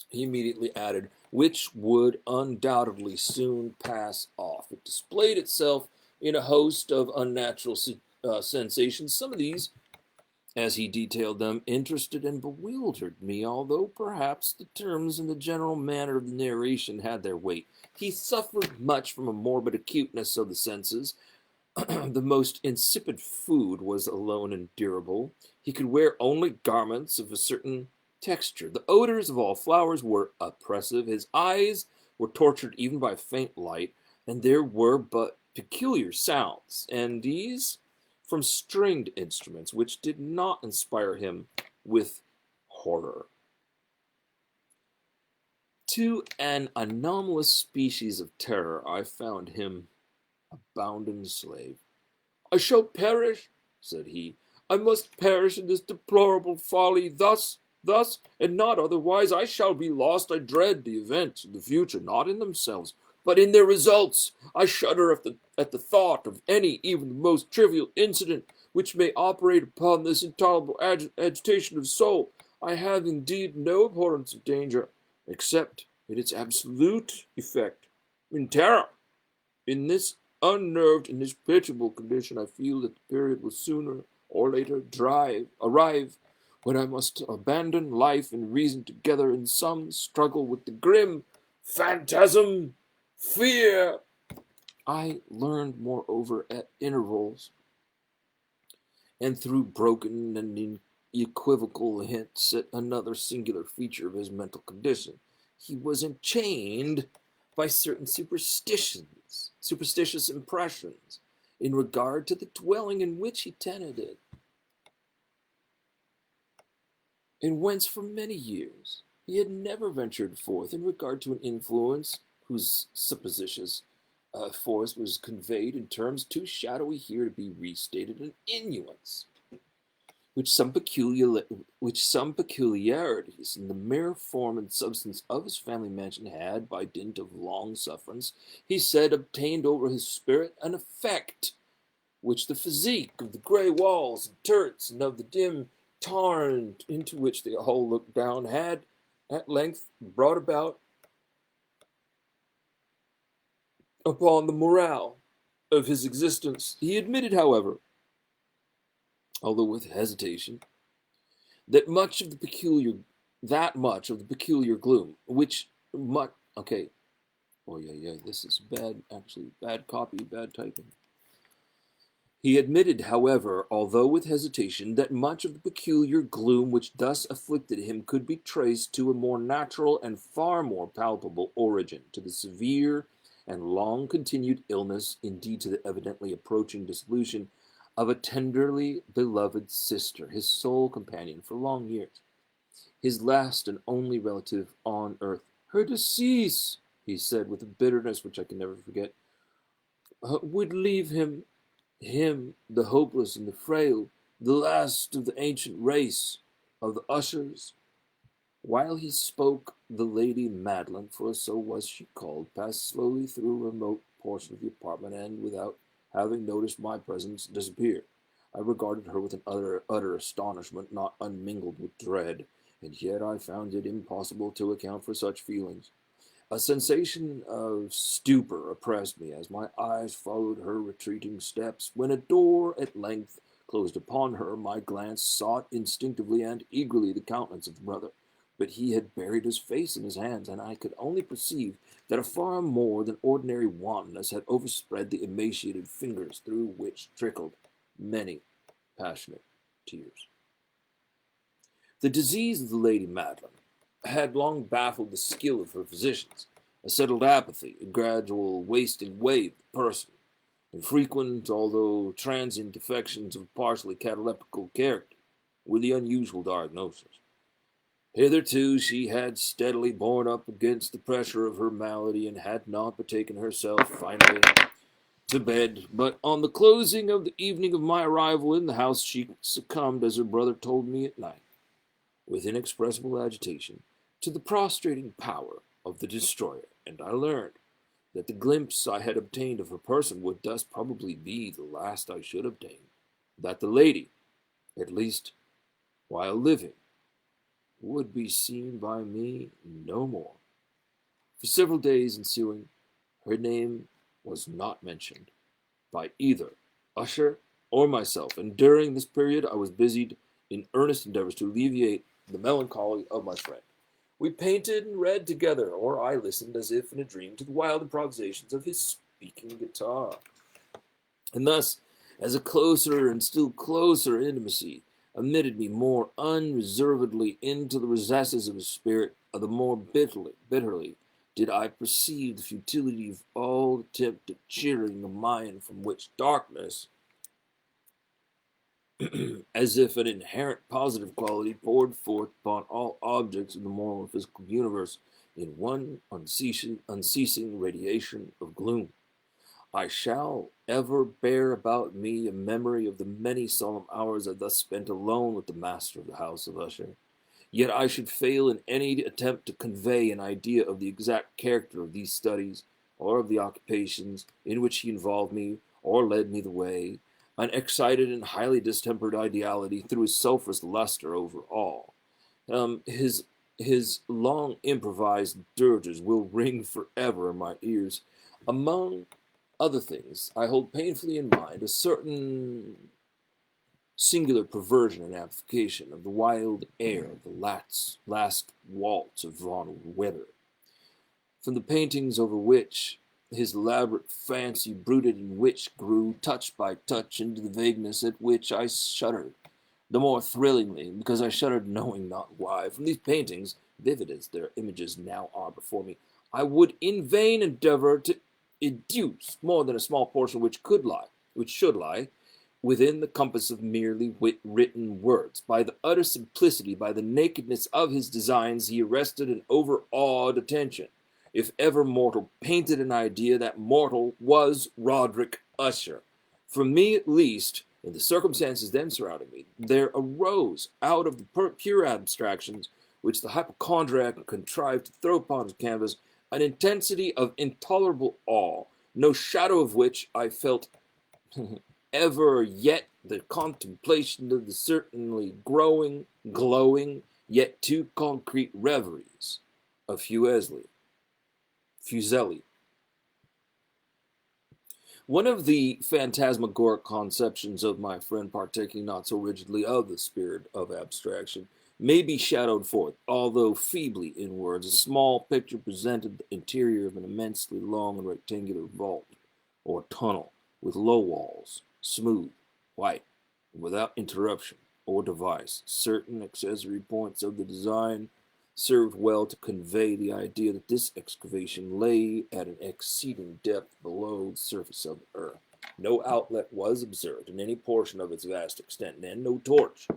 He immediately added, which would undoubtedly soon pass off. It displayed itself in a host of unnatural sensations. Some of these, as he detailed them, interested and bewildered me, although perhaps the terms and the general manner of the narration had their weight. He suffered much from a morbid acuteness of the senses. The most insipid food was alone endurable. He could wear only garments of a certain texture. The odors of all flowers were oppressive. His eyes were tortured even by faint light, and there were but peculiar sounds, and these from stringed instruments, which did not inspire him with horror. To an anomalous species of terror, I found him a bounden slave. I shall perish, said he. I must perish in this deplorable folly. Thus, and not otherwise, I shall be lost. I dread the events of the future, not in themselves, but in their results. I shudder at the thought of any, even the most trivial incident, which may operate upon this intolerable agitation of soul. I have indeed no abhorrence of danger, except in its absolute effect, in terror. In this unnerved and this pitiable condition, I feel that the period will sooner or later arrive when I must abandon life and reason together in some struggle with the grim phantasm, fear. I learned, moreover, at intervals, and through broken and equivocal hints at another singular feature of his mental condition. He was enchained by certain superstitious impressions in regard to the dwelling in which he tenanted, and whence for many years he had never ventured forth in regard to an influence whose supposititious force was conveyed in terms too shadowy here to be restated, an inuence which some peculiarities in the mere form and substance of his family mansion had, by dint of long sufferance, he said, obtained over his spirit an effect which the physique of the grey walls and turrets and of the dim tarn into which they all looked down had at length brought about upon the morale of his existence. He admitted, however, although with hesitation, that much of the peculiar gloom which much okay oh yeah this is bad, actually bad copy, bad typing. He admitted, however, although with hesitation, that much of the peculiar gloom which thus afflicted him could be traced to a more natural and far more palpable origin, to the severe and long continued illness, indeed to the evidently approaching dissolution, of a tenderly beloved sister, his sole companion for long years, his last and only relative on earth. Her decease, he said with a bitterness which I can never forget, would leave him, the hopeless and the frail, the last of the ancient race of the Ushers. While he spoke, the Lady Madeline, for so was she called, passed slowly through a remote portion of the apartment, and, without having noticed my presence, disappeared. I regarded her with an utter astonishment not unmingled with dread, and yet I found it impossible to account for such feelings. A sensation of stupor oppressed me as my eyes followed her retreating steps. When a door at length closed upon her, my glance sought instinctively and eagerly the countenance of the brother. But he had buried his face in his hands, and I could only perceive that a far more than ordinary wantonness had overspread the emaciated fingers through which trickled many passionate tears. The disease of the Lady Madeline had long baffled the skill of her physicians. A settled apathy, a gradual wasting away of the person, infrequent although transient affections of partially cataleptical character were the unusual diagnosis. Hitherto she had steadily borne up against the pressure of her malady and had not betaken herself finally to bed, but on the closing of the evening of my arrival in the house she succumbed, as her brother told me at night, with inexpressible agitation, to the prostrating power of the destroyer, and I learned that the glimpse I had obtained of her person would thus probably be the last I should obtain, that the lady, at least while living, would be seen by me no more. For several days ensuing, her name was not mentioned by either Usher or myself, and during this period I was busied in earnest endeavors to alleviate the melancholy of my friend. We painted and read together, or I listened as if in a dream to the wild improvisations of his speaking guitar. And thus, as a closer and still closer intimacy admitted me more unreservedly into the recesses of his spirit, the more bitterly did I perceive the futility of all attempt at cheering a mind from which darkness, as if an inherent positive quality, poured forth upon all objects of the moral and physical universe in one unceasing radiation of gloom. I shall ever bear about me a memory of the many solemn hours I thus spent alone with the master of the House of Usher. Yet I should fail in any attempt to convey an idea of the exact character of these studies, or of the occupations in which he involved me, or led me the way. An excited and highly distempered ideality threw his sulphurous luster over all. His long improvised dirges will ring forever in my ears. Among other things, I hold painfully in mind a certain singular perversion and amplification of the wild air of the last waltz of von Weber, from the paintings over which his elaborate fancy brooded and which grew touch by touch into the vagueness at which I shuddered, the more thrillingly because I shuddered knowing not why. From these paintings, vivid as their images now are before me, I would in vain endeavor to educe more than a small portion which should lie, within the compass of merely written words. By the utter simplicity, by the nakedness of his designs, he arrested and overawed attention. If ever mortal painted an idea, that mortal was Roderick Usher. For me, at least, in the circumstances then surrounding me, there arose out of the pure abstractions which the hypochondriac contrived to throw upon his canvas an intensity of intolerable awe, no shadow of which I felt ever yet the contemplation of the certainly growing, glowing, yet too concrete reveries of Fuseli. One of the phantasmagoric conceptions of my friend, partaking not so rigidly of the spirit of abstraction, may be shadowed forth, although feebly in words. A small picture presented the interior of an immensely long and rectangular vault, or tunnel, with low walls, smooth, white, and without interruption or device. Certain accessory points of the design served well to convey the idea that this excavation lay at an exceeding depth below the surface of the earth. No outlet was observed in any portion of its vast extent, and no torch,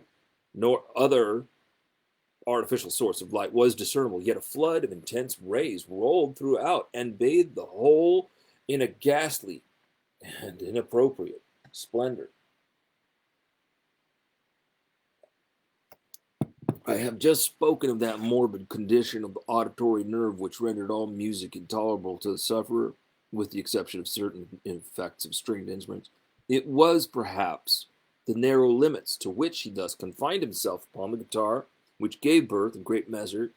nor other artificial source of light was discernible, yet a flood of intense rays rolled throughout and bathed the whole in a ghastly and inappropriate splendor. I have just spoken of that morbid condition of the auditory nerve which rendered all music intolerable to the sufferer, with the exception of certain effects of stringed instruments. It was, perhaps, the narrow limits to which he thus confined himself upon the guitar, which gave birth, in great measure,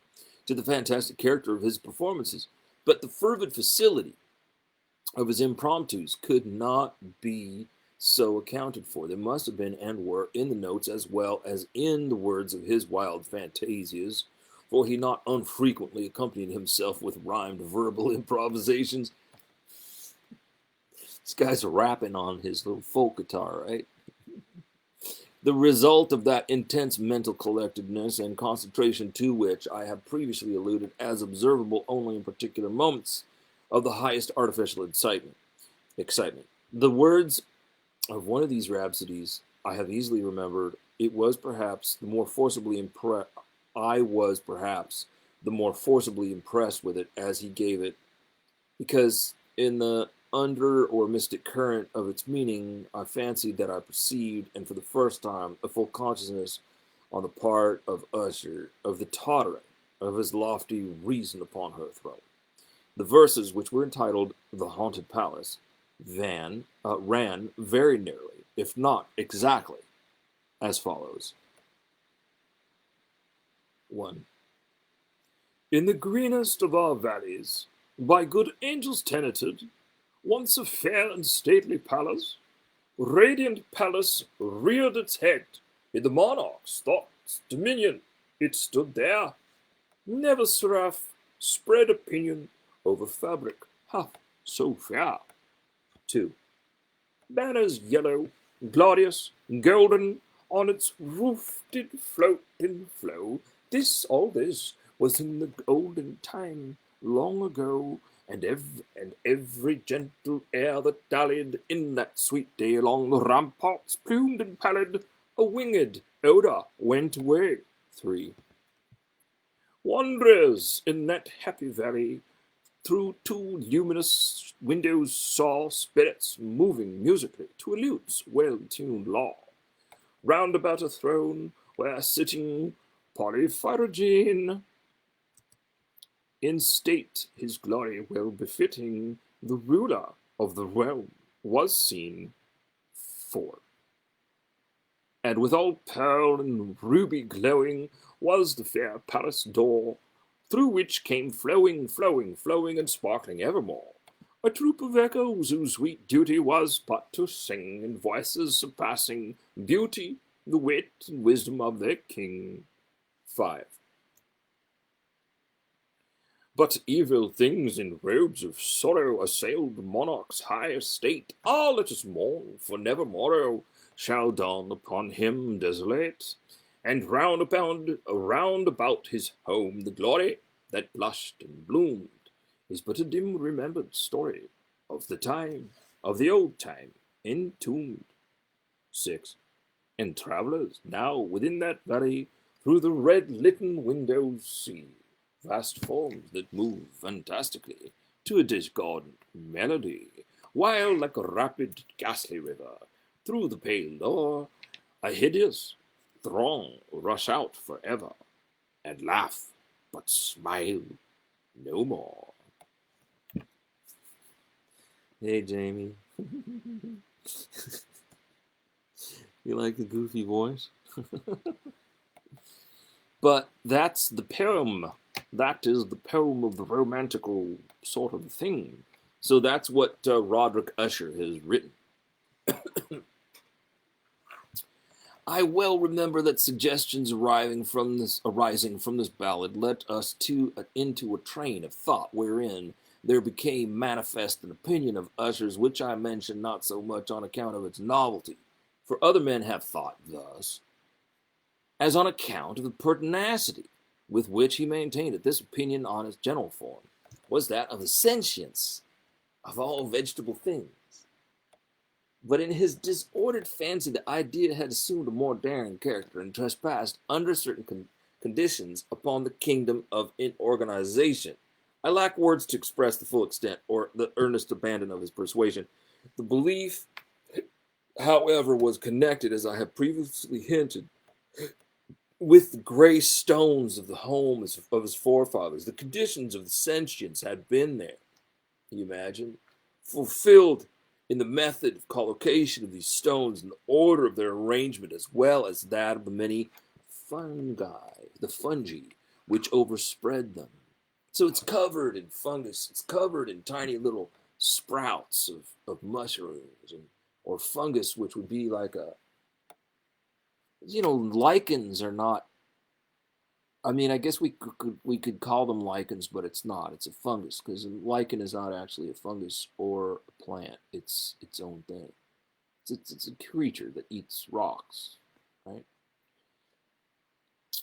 to the fantastic character of his performances. But the fervid facility of his impromptus could not be so accounted for. They must have been and were in the notes as well as in the words of his wild fantasias, for he not unfrequently accompanied himself with rhymed verbal improvisations. This guy's rapping on his little folk guitar, right? The result of that intense mental collectedness and concentration to which I have previously alluded as observable only in particular moments of the highest artificial excitement. The words of one of these rhapsodies I have easily remembered. It was perhaps the more forcibly impressed. I was perhaps the more forcibly impressed with it as he gave it, because in the under or mystic current of its meaning, I fancied that I perceived, and for the first time, a full consciousness on the part of Usher of the tottering of his lofty reason upon her throne. The verses, which were entitled "The Haunted Palace," ran very nearly, if not exactly, as follows. 1. In the greenest of our valleys, by good angels tenanted, once a fair and stately palace, radiant palace reared its head in the monarch's thoughts, dominion. It stood there, never seraph spread opinion over fabric half so fair. 2. Banners yellow, glorious, golden, on its roof did float and flow. All this was in the olden time, long ago, and every gentle air that dallied in that sweet day along the ramparts, plumed and pallid, a winged odor went away. 3. Wanderers in that happy valley through two luminous windows saw spirits moving musically to a lute's well-tuned law. Round about a throne where sitting Polyphyrogene, in state his glory well befitting, the ruler of the realm was seen. 4. And with all pearl and ruby glowing was the fair palace door, through which came flowing, and sparkling evermore, a troop of echoes whose sweet duty was but to sing in voices surpassing beauty, the wit and wisdom of their king. 5. But evil things in robes of sorrow assailed the monarch's high estate. Ah, let us mourn, for never morrow shall dawn upon him desolate. And round about his home the glory that blushed and bloomed is but a dim remembered story of the old time, entombed. 6. And travellers now within that valley through the red-litten windows see vast forms that move fantastically to a discordant melody, while like a rapid ghastly river through the pale door a hideous throng rush out forever and laugh but smile no more. Hey, Jamie. You like the goofy voice? But that's the poem. That is the poem of the romantical sort of thing. So that's what Roderick Usher has written. I well remember that suggestions arising from this ballad led us into a train of thought wherein there became manifest an opinion of Usher's which I mention not so much on account of its novelty, for other men have thought thus, as on account of the pertinacity with which he maintained it. This opinion on its general form was that of the sentience of all vegetable things. But in his disordered fancy, the idea had assumed a more daring character and trespassed under certain conditions upon the kingdom of inorganization. I lack words to express the full extent or the earnest abandon of his persuasion. The belief, however, was connected, as I have previously hinted, with the gray stones of the homes of his forefathers. The conditions of the sentience had been there, you imagine, fulfilled in the method of collocation of these stones and the order of their arrangement, as well as that of the many fungi which overspread them. So it's covered in fungus, it's covered in tiny little sprouts of mushrooms or fungus, which would be like lichens are not. I mean, I guess we could call them lichens, but it's not. It's a fungus because a lichen is not actually a fungus or a plant. It's its own thing. It's a creature that eats rocks, right?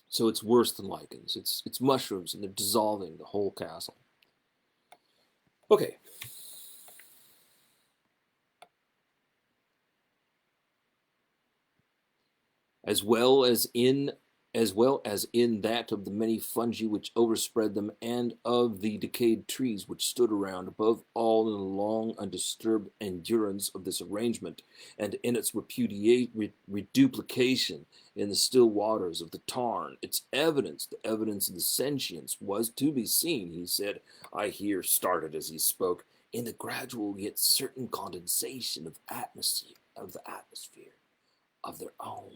So it's worse than lichens. It's mushrooms, and they're dissolving the whole castle. Okay. As well as in that of the many fungi which overspread them, and of the decayed trees which stood around, above all in the long undisturbed endurance of this arrangement, and in its reduplication in the still waters of the tarn, its evidence, the evidence of the sentience, was to be seen, he said, I here started as he spoke, in the gradual yet certain condensation of the atmosphere of their own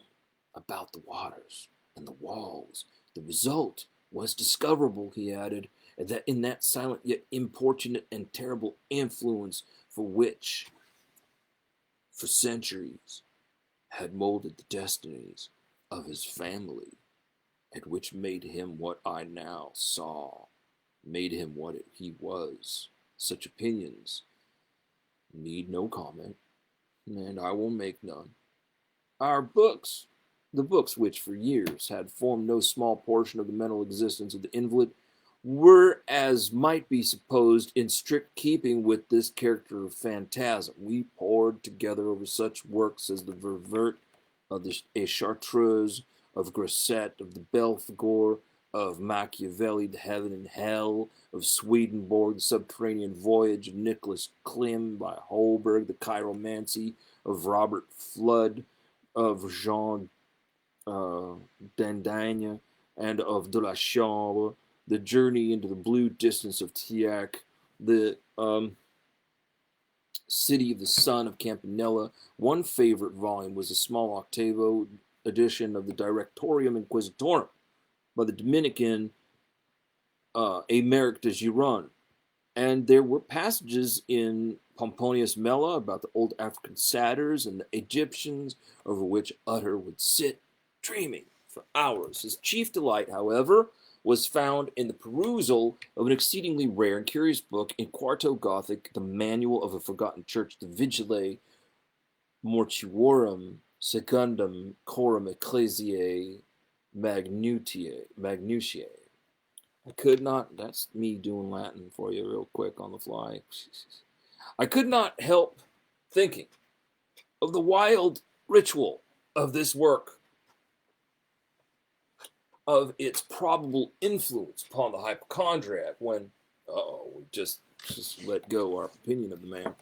about the waters and the walls. The result was discoverable, he added, that in that silent yet importunate and terrible influence for which, for centuries, had molded the destinies of his family, and which made him what I now saw, made him what he was. Such opinions need no comment, and I will make none. Our books, the books which for years had formed no small portion of the mental existence of the invalid, were, as might be supposed, in strict keeping with this character of phantasm. We pored together over such works as the Ververt, of the Chartreuse, of Grasset, of the Belphegor, of Machiavelli, the Heaven and Hell, of Swedenborg, the Subterranean Voyage of Nicholas Klim by Holberg, the Chiromancy of Robert Flood, of Jean Dandagne, and of De la Chambre, the Journey into the Blue Distance of Tiac, the City of the Sun of Campanella. One favorite volume was a small octavo edition of the Directorium Inquisitorum by the Dominican Emeric de Giron. And there were passages in Pomponius Mela about the old African satyrs and the Egyptians, over which Utter would sit dreaming for hours. His chief delight, however, was found in the perusal of an exceedingly rare and curious book in quarto Gothic, the Manual of a Forgotten Church, the Vigile Mortuorum Secundum Coram Ecclesiae Magnutiae. I could not, that's me doing Latin for you real quick on the fly. I could not help thinking of the wild ritual of this work, of its probable influence upon the hypochondriac when, we just let go our opinion of the man.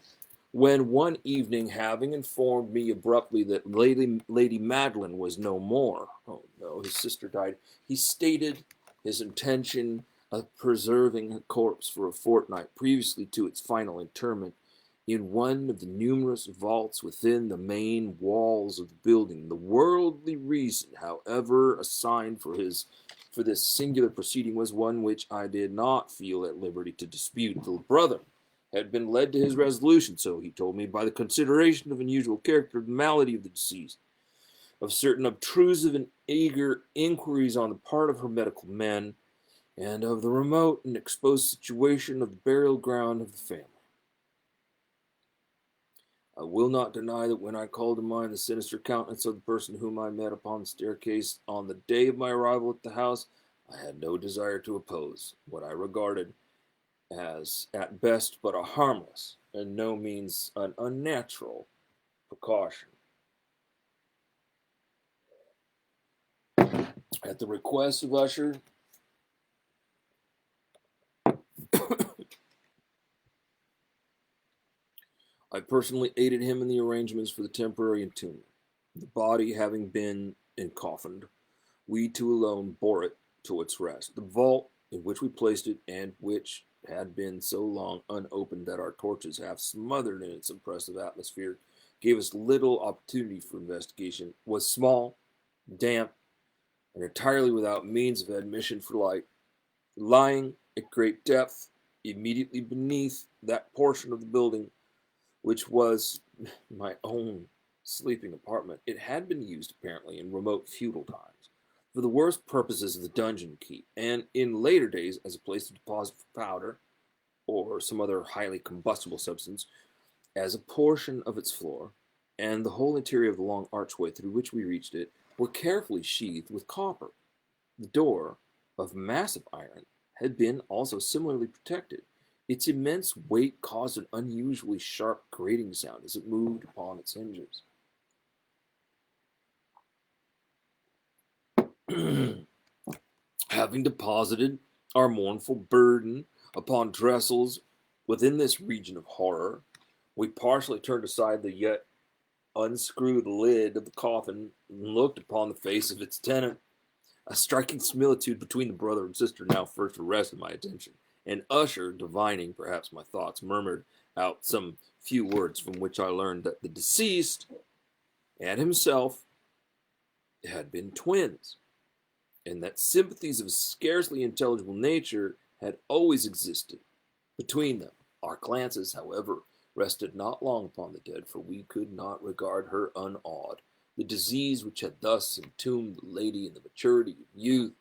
When one evening, having informed me abruptly that Lady Madeline was no more, oh no, his sister died, he stated his intention of preserving her corpse for a fortnight previously to its final interment in one of the numerous vaults within the main walls of the building. The worldly reason, however, assigned for this singular proceeding was one which I did not feel at liberty to dispute. The brother had been led to his resolution, so he told me, by the consideration of unusual character of the malady of the deceased, of certain obtrusive and eager inquiries on the part of her medical men, and of the remote and exposed situation of the burial ground of the family. I will not deny that when I called to mind the sinister countenance of the person whom I met upon the staircase on the day of my arrival at the house, I had no desire to oppose what I regarded as, at best, but a harmless and no means an unnatural precaution. At the request of Usher, I personally aided him in the arrangements for the temporary entombment. The body having been encoffined, we two alone bore it to its rest. The vault in which we placed it, and which had been so long unopened that our torches, half smothered in its oppressive atmosphere, gave us little opportunity for investigation, was small, damp, and entirely without means of admission for light. Lying at great depth, immediately beneath that portion of the building which was my own sleeping apartment, it had been used apparently in remote feudal times for the worst purposes of the dungeon keep, and in later days as a place to deposit powder or some other highly combustible substance, as a portion of its floor and the whole interior of the long archway through which we reached it were carefully sheathed with copper. The door, of massive iron, had been also similarly protected. Its immense weight caused an unusually sharp grating sound as it moved upon its hinges. Having deposited our mournful burden upon trestles within this region of horror, we partially turned aside the yet unscrewed lid of the coffin and looked upon the face of its tenant. A striking similitude between the brother and sister now first arrested my attention, and Usher, divining perhaps my thoughts, murmured out some few words from which I learned that the deceased and himself had been twins, and that sympathies of a scarcely intelligible nature had always existed between them. Our glances, however, rested not long upon the dead, for we could not regard her unawed. The disease which had thus entombed the lady in the maturity of youth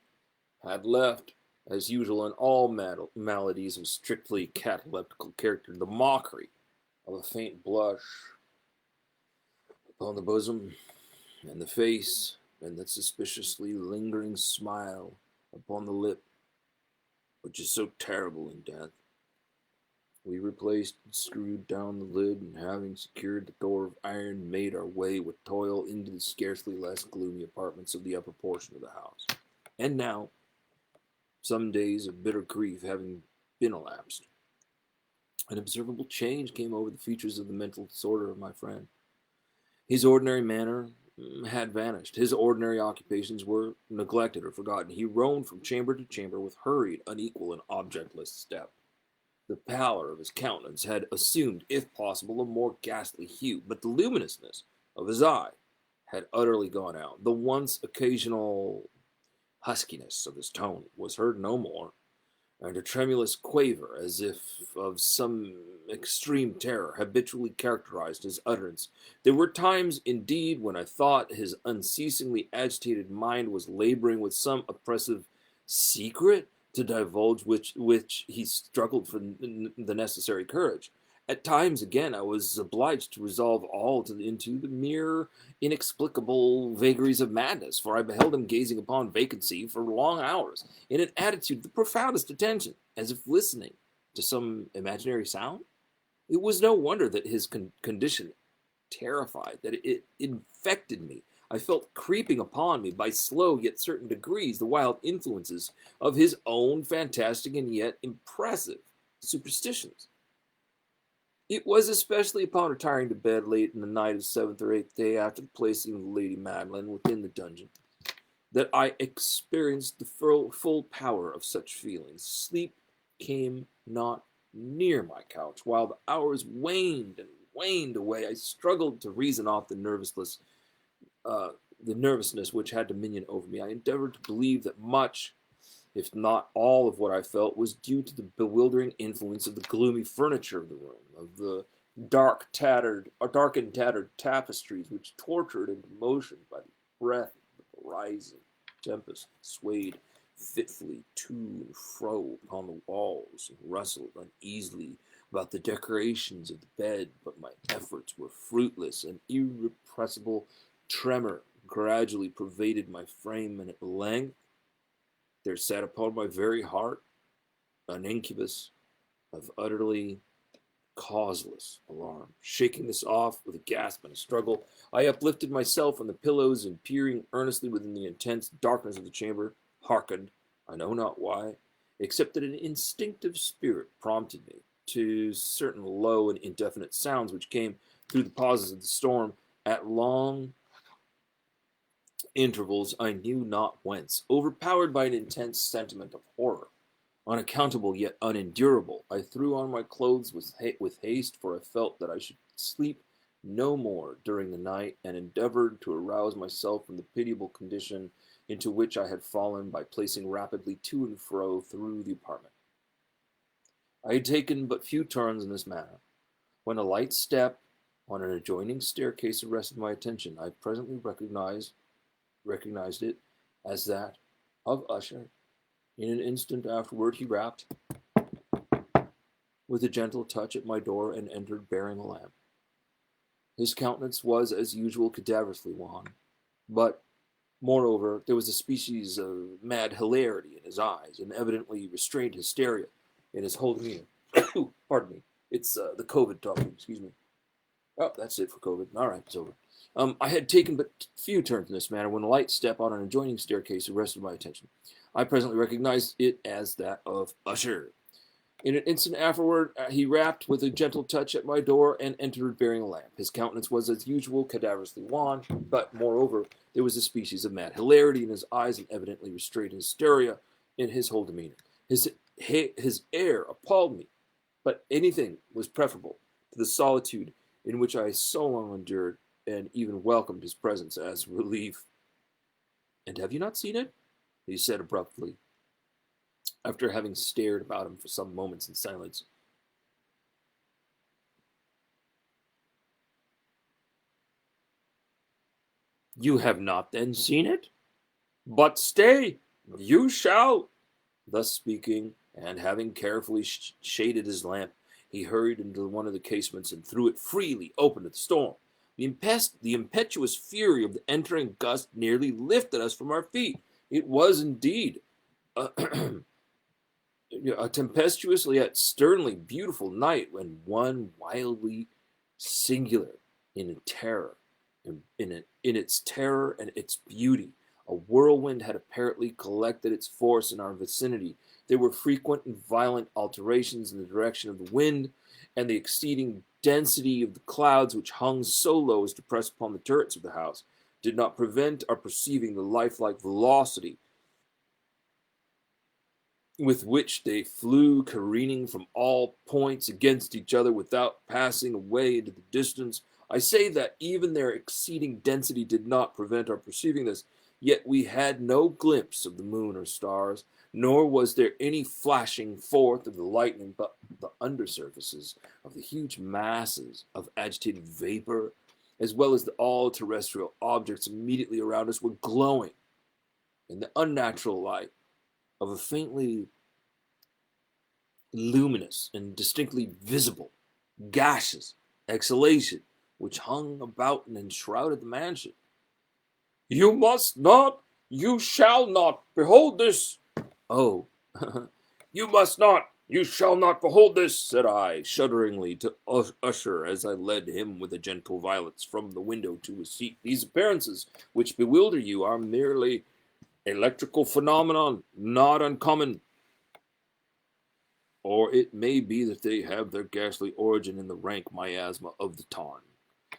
had left, as usual in all maladies of strictly cataleptical character, the mockery of a faint blush upon the bosom and the face, and that suspiciously lingering smile upon the lip, which is so terrible in death. We replaced and screwed down the lid, and having secured the door of iron, made our way with toil into the scarcely less gloomy apartments of the upper portion of the house. And now, some days of bitter grief having been elapsed, an observable change came over the features of the mental disorder of my friend. His ordinary manner had vanished. His ordinary occupations were neglected or forgotten. He roamed from chamber to chamber with hurried, unequal, and objectless step. The pallor of his countenance had assumed, if possible, a more ghastly hue, but the luminousness of his eye had utterly gone out. The once occasional huskiness of his tone was heard no more, and a tremulous quaver, as if of some extreme terror, habitually characterized his utterance. There were times, indeed, when I thought his unceasingly agitated mind was laboring with some oppressive secret to divulge which he struggled for the necessary courage. At times, again, I was obliged to resolve all into the mere inexplicable vagaries of madness, for I beheld him gazing upon vacancy for long hours, in an attitude of the profoundest attention, as if listening to some imaginary sound. It was no wonder that his condition terrified, that it infected me. I felt creeping upon me by slow yet certain degrees the wild influences of his own fantastic and yet impressive superstitions. It was especially upon retiring to bed late in the night of the 7th or 8th day after the placing of the Lady Madeline within the dungeon that I experienced the full power of such feelings. Sleep came not near my couch. While the hours waned and waned away, I struggled to reason off the nervousness which had dominion over me. I endeavored to believe that much, if not all, of what I felt was due to the bewildering influence of the gloomy furniture of the room, of the dark and tattered tapestries which, tortured into motion by the breath of the rising tempest, swayed fitfully to and fro upon the walls and rustled uneasily about the decorations of the bed, but my efforts were fruitless. An irrepressible tremor gradually pervaded my frame, and at length there sat upon my very heart an incubus of utterly causeless alarm. Shaking this off with a gasp and a struggle, I uplifted myself on the pillows and, peering earnestly within the intense darkness of the chamber, hearkened, I know not why, except that an instinctive spirit prompted me to certain low and indefinite sounds which came through the pauses of the storm at long intervals, I knew not whence. Overpowered by an intense sentiment of horror, Unaccountable yet unendurable, I threw on my clothes with haste, for I felt that I should sleep no more during the night, and endeavored to arouse myself from the pitiable condition into which I had fallen by placing rapidly to and fro through the apartment. I had taken but few turns in this manner, when a light step on an adjoining staircase arrested my attention. I presently recognized it as that of Usher. In an instant afterward he rapped with a gentle touch at my door and entered bearing a lamp. His countenance was, as usual, cadaverously wan, but, moreover, there was a species of mad hilarity in his eyes, and evidently restrained hysteria in his whole demeanor. Pardon me. It's the COVID talking, excuse me. Oh, that's it for COVID. All right, it's over. I had taken but few turns in this manner when a light step on an adjoining staircase arrested my attention. I presently recognized it as that of Usher. In an instant afterward, he rapped with a gentle touch at my door and entered bearing a lamp. His countenance was, as usual, cadaverously wan, but, moreover, there was a species of mad hilarity in his eyes and evidently restrained hysteria in his whole demeanor. His air appalled me, but anything was preferable to the solitude in which I so long endured, and even welcomed his presence as relief. "And have you not seen it?" he said abruptly, after having stared about him for some moments in silence. "You have not then seen it? But stay, you shall." Thus speaking, and having carefully shaded his lamp, he hurried into one of the casements and threw it freely open to the storm. The impetuous fury of the entering gust nearly lifted us from our feet. It was indeed a, a tempestuous yet sternly beautiful night, when one wildly singular in terror, in its terror and its beauty. A whirlwind had apparently collected its force in our vicinity. There were frequent and violent alterations in the direction of the wind, and the exceeding density of the clouds, which hung so low as to press upon the turrets of the house, did not prevent our perceiving the lifelike velocity with which they flew careening from all points against each other without passing away into the distance. I say that even their exceeding density did not prevent our perceiving this, yet we had no glimpse of the moon or stars, nor was there any flashing forth of the lightning, but the undersurfaces of the huge masses of agitated vapor, as well as the all terrestrial objects immediately around us, were glowing in the unnatural light of a faintly luminous and distinctly visible gaseous exhalation which hung about and enshrouded the mansion. "You must not, you shall not behold this." "Oh, you must not, you shall not behold this," said I, shudderingly, to Usher, as I led him with a gentle violence from the window to his seat. "These appearances which bewilder you are merely electrical phenomenon, not uncommon. Or it may be that they have their ghastly origin in the rank miasma of the tarn.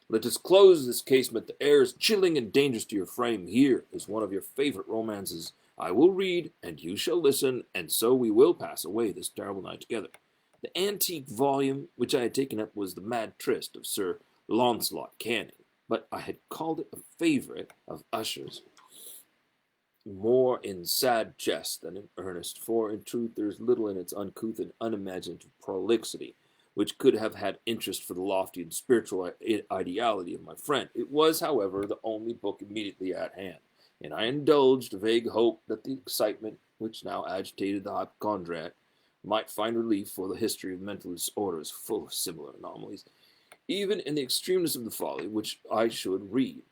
Let us close this casement. The air is chilling and dangerous to your frame. Here is one of your favorite romances. I will read, and you shall listen, and so we will pass away this terrible night together." The antique volume which I had taken up was The Mad Tryst of Sir Launcelot Canning, but I had called it a favorite of Usher's, more in sad jest than in earnest, for in truth there is little in its uncouth and unimaginative prolixity which could have had interest for the lofty and spiritual ideality of my friend. It was, however, the only book immediately at hand, and I indulged a vague hope that the excitement which now agitated the hypochondriac might find relief, for the history of mental disorder is full of similar anomalies, even in the extremeness of the folly which I should read.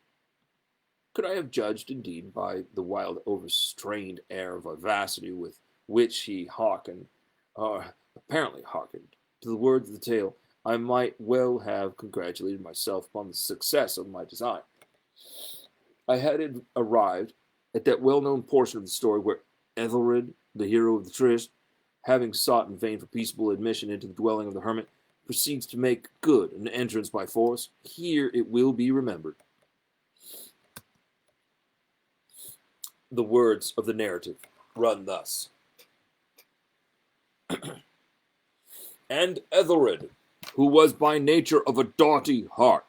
Could I have judged, indeed, by the wild, overstrained air of vivacity with which he hearkened, or apparently hearkened, to the words of the tale, I might well have congratulated myself upon the success of my design. I had arrived at that well-known portion of the story where Ethelred, the hero of the tryst, having sought in vain for peaceable admission into the dwelling of the hermit, proceeds to make good an entrance by force. Here it will be remembered the words of the narrative run thus. And Ethelred, who was by nature of a doughty heart,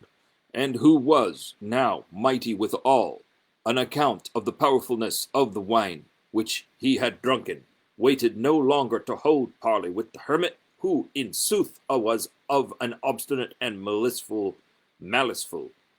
and who was now mighty withal, on account of the powerfulness of the wine which he had drunken, waited no longer to hold parley with the hermit, who in sooth was of an obstinate and maliceful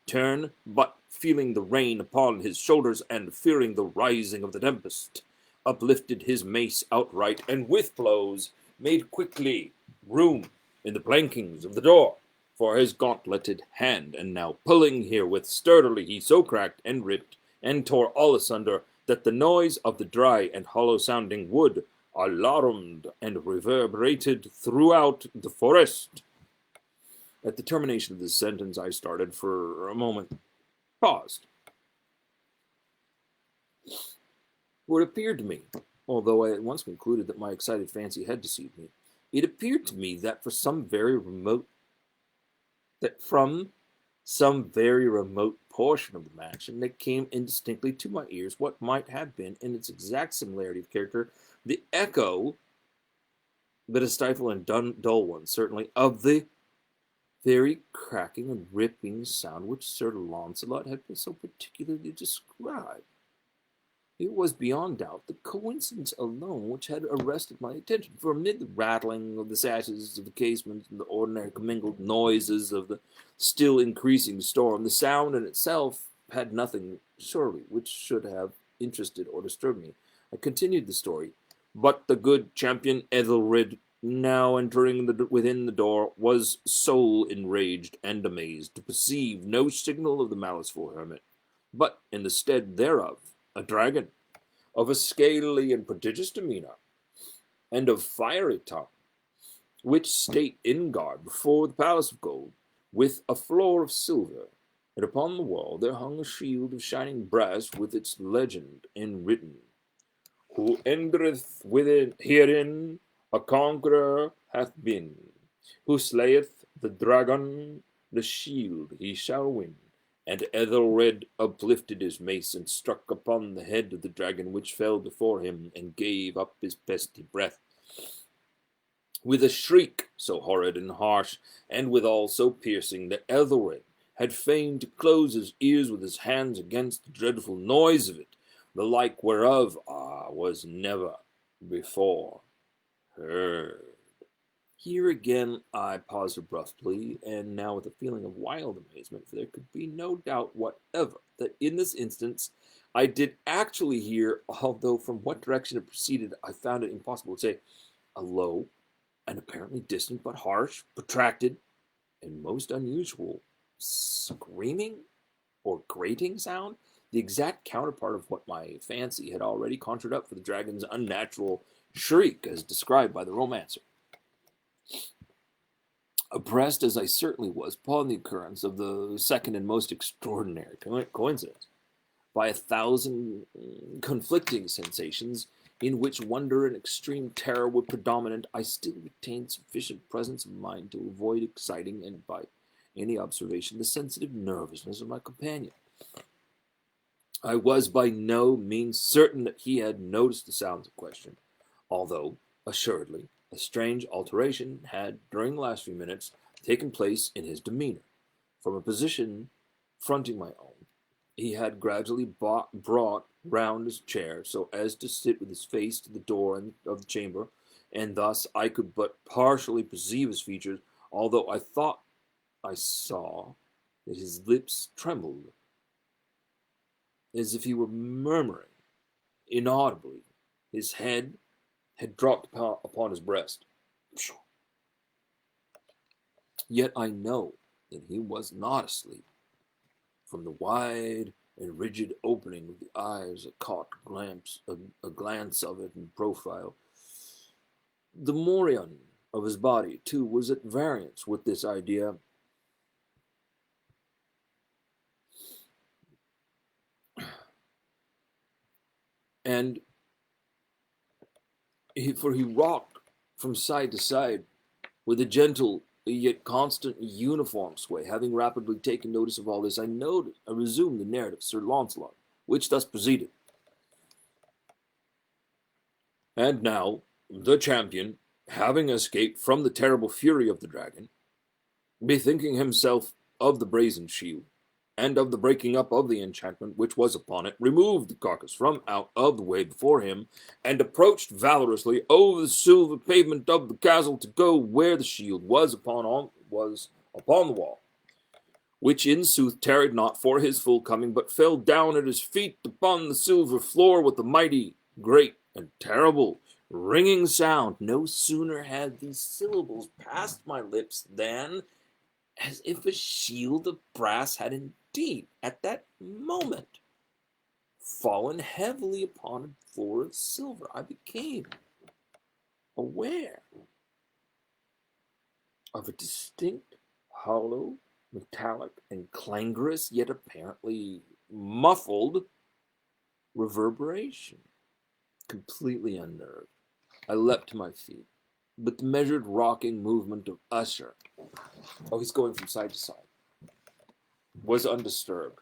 turn, but feeling the rain upon his shoulders and fearing the rising of the tempest, uplifted his mace outright, and with blows made quickly room in the plankings of the door for his gauntleted hand, and now pulling herewith sturdily he so cracked and ripped and tore all asunder that the noise of the dry and hollow sounding wood alarmed and reverberated throughout the forest. At the termination of this sentence I started for a moment, paused. For it appeared to me, although I at once concluded that my excited fancy had deceived me, it appeared to me that from some very remote portion of the mansion there came indistinctly to my ears what might have been, in its exact similarity of character, the echo, but a stifled and dull one certainly, of the very cracking and ripping sound which Sir Launcelot had so particularly described. It was beyond doubt the coincidence alone which had arrested my attention, for amid the rattling of the sashes of the casement and the ordinary commingled noises of the still increasing storm, the sound in itself had nothing, surely, which should have interested or disturbed me. I continued the story. But the good champion Ethelred, now entering within the door, was so enraged and amazed to perceive no signal of the maliceful hermit, but in the stead thereof a dragon, of a scaly and prodigious demeanour, and of fiery tongue, which sate in guard before the palace of gold, with a floor of silver, and upon the wall there hung a shield of shining brass with its legend enwritten, Who entereth within herein a conqueror hath been, who slayeth the dragon, the shield he shall win. And Ethelred uplifted his mace and struck upon the head of the dragon, which fell before him and gave up his pesty breath. With a shriek so horrid and harsh, and withal so piercing, that Ethelred had fain to close his ears with his hands against the dreadful noise of it, the like whereof was never before heard. Here again I paused abruptly, and now with a feeling of wild amazement, for there could be no doubt whatever that in this instance I did actually hear, although from what direction it proceeded I found it impossible to say, a low and apparently distant but harsh, protracted, and most unusual screaming or grating sound, the exact counterpart of what my fancy had already conjured up for the dragon's unnatural shriek as described by the romancer. Oppressed as I certainly was upon the occurrence of the second and most extraordinary coincidence, by 1,000 conflicting sensations in which wonder and extreme terror were predominant, I still retained sufficient presence of mind to avoid exciting, and by any observation, the sensitive nervousness of my companion. I was by no means certain that he had noticed the sounds in question, although, assuredly, a strange alteration had, during the last few minutes, taken place in his demeanour. From a position fronting my own, he had gradually brought round his chair so as to sit with his face to the door of the chamber, and thus I could but partially perceive his features, although I thought I saw that his lips trembled, as if he were murmuring inaudibly. His head had dropped upon his breast. Yet I know that he was not asleep. From the wide and rigid opening of the eyes, I caught a glance of it in profile. The morion of his body, too, was at variance with this idea. And for he rocked from side to side with a gentle yet constant uniform sway. Having rapidly taken notice of all this, I resumed the narrative of Sir Launcelot, which thus proceeded. And now the champion, having escaped from the terrible fury of the dragon, bethinking himself of the brazen shield, and of the breaking up of the enchantment which was upon it, removed the carcass from out of the way before him, and approached valorously over the silver pavement of the castle to go where the shield was upon the wall, which in sooth tarried not for his full coming, but fell down at his feet upon the silver floor with a mighty, great, and terrible ringing sound. No sooner had these syllables passed my lips than, as if a shield of brass had indeed, at that moment, fallen heavily upon a floor of silver, I became aware of a distinct, hollow, metallic, and clangorous, yet apparently muffled reverberation. Completely unnerved, I leapt to my feet, but the measured rocking movement of Usher, he's going from side to side, was undisturbed.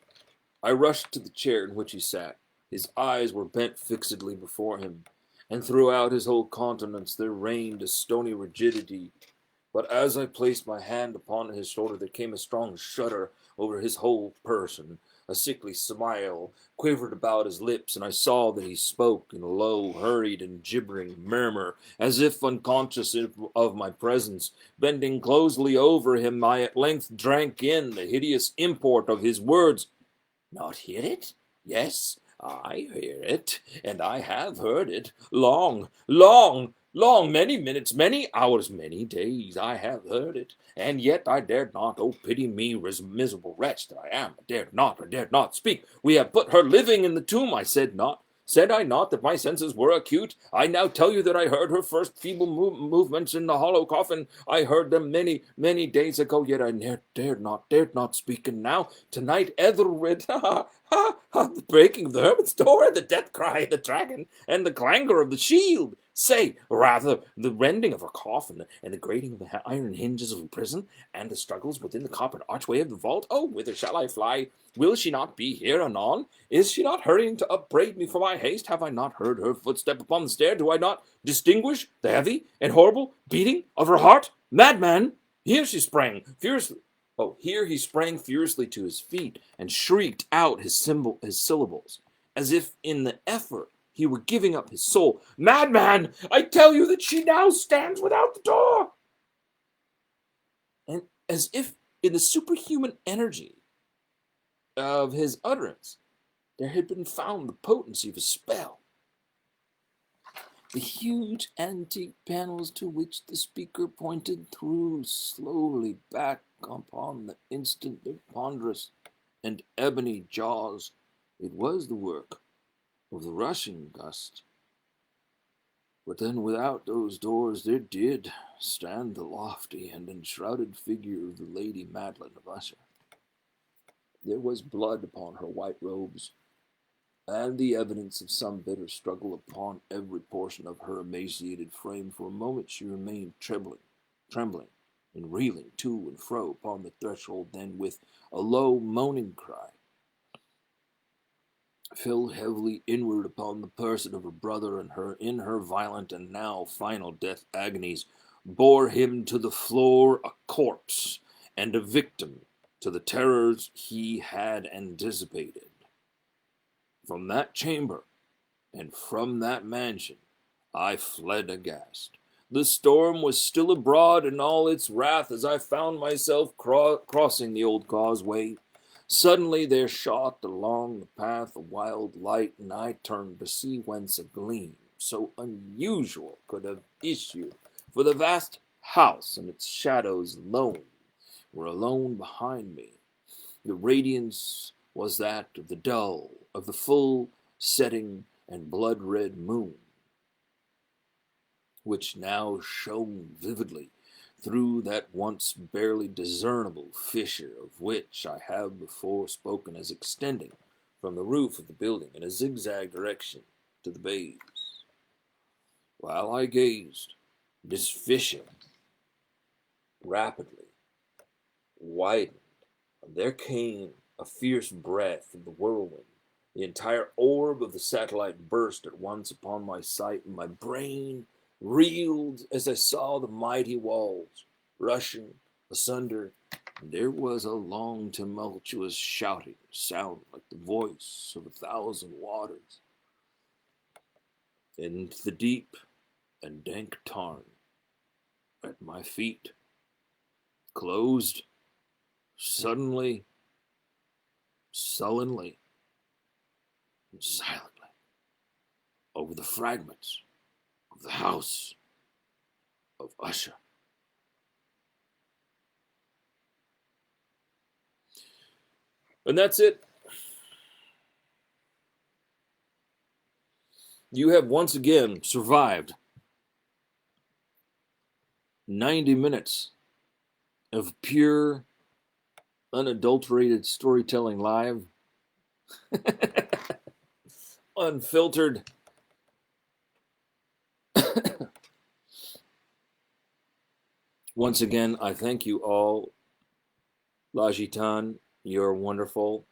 I rushed to the chair in which he sat. His eyes were bent fixedly before him, and throughout his whole countenance there reigned a stony rigidity. But as I placed my hand upon his shoulder, there came a strong shudder over his whole person. A sickly smile quivered about his lips, and I saw that he spoke in a low, hurried, and gibbering murmur, as if unconscious of my presence. Bending closely over him, I at length drank in the hideous import of his words. Not hear it? Yes, I hear it, and I have heard it. Long, long, long, many minutes, many hours, many days, I have heard it, and yet I dared not. Oh, pity me, miserable wretch that I am! I dared not speak. We have put her living in the tomb. I said not. Said I not that my senses were acute? I now tell you that I heard her first feeble movements in the hollow coffin. I heard them many, many days ago, yet I dared not speak. And now, tonight, Ethelred, the breaking of the hermit's door, the death cry of the dragon, and the clangor of the shield. Say, rather, the rending of her coffin, and the grating of the iron hinges of the prison, and the struggles within the coppered archway of the vault. Oh, whither shall I fly? Will she not be here anon? Is she not hurrying to upbraid me for my haste? Have I not heard her footstep upon the stair? Do I not distinguish the heavy and horrible beating of her heart? Madman! Here she sprang fiercely. Oh, here he sprang furiously to his feet and shrieked out his syllables, as if in the effort he were giving up his soul. Madman! I tell you that she now stands without the door! And as if in the superhuman energy of his utterance, there had been found the potency of a spell. The huge antique panels to which the speaker pointed threw slowly back upon the instant their ponderous and ebony jaws. It was the work of the rushing gust. But then without those doors there did stand the lofty and enshrouded figure of the Lady Madeline of Usher. There was blood upon her white robes, and the evidence of some bitter struggle upon every portion of her emaciated frame. For a moment she remained trembling, and reeling to and fro upon the threshold. Then, with a low moaning cry, fell heavily inward upon the person of her brother, and in her violent and now final death agonies, bore him to the floor a corpse and a victim to the terrors he had anticipated. From that chamber and from that mansion I fled aghast. The storm was still abroad in all its wrath as I found myself crossing the old causeway. Suddenly there shot along the path a wild light, and I turned to see whence a gleam so unusual could have issued, for the vast house and its shadows alone were alone behind me. The radiance was that of the full setting and blood-red moon, which now shone vividly through that once barely discernible fissure of which I have before spoken, as extending from the roof of the building in a zigzag direction to the bays. While I gazed, this fissure rapidly widened, and there came a fierce breath of the whirlwind. The entire orb of the satellite burst at once upon my sight, and my brain reeled as I saw the mighty walls rushing asunder. And there was a long tumultuous shouting sound like the voice of 1,000 waters. And the deep and dank tarn at my feet closed suddenly, sullenly, and silently over the fragments of the house of Usher. And that's it. You have once again survived 90 minutes of pure, unadulterated storytelling live, unfiltered. Once again, I thank you all. Lajitan, you're wonderful.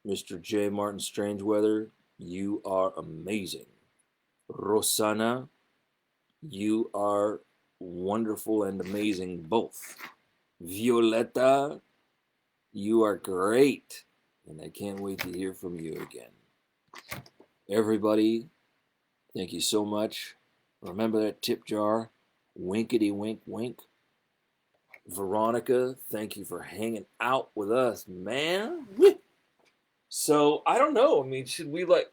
Mr. J. Martin Strangeweather, you are amazing. Rosanna, you are wonderful and amazing both. Violetta, you are great. And I can't wait to hear from you again. Everybody, thank you so much. Remember that tip jar. Winkety wink wink. Veronica, thank you for hanging out with us, man. So, I don't know. I mean, should we like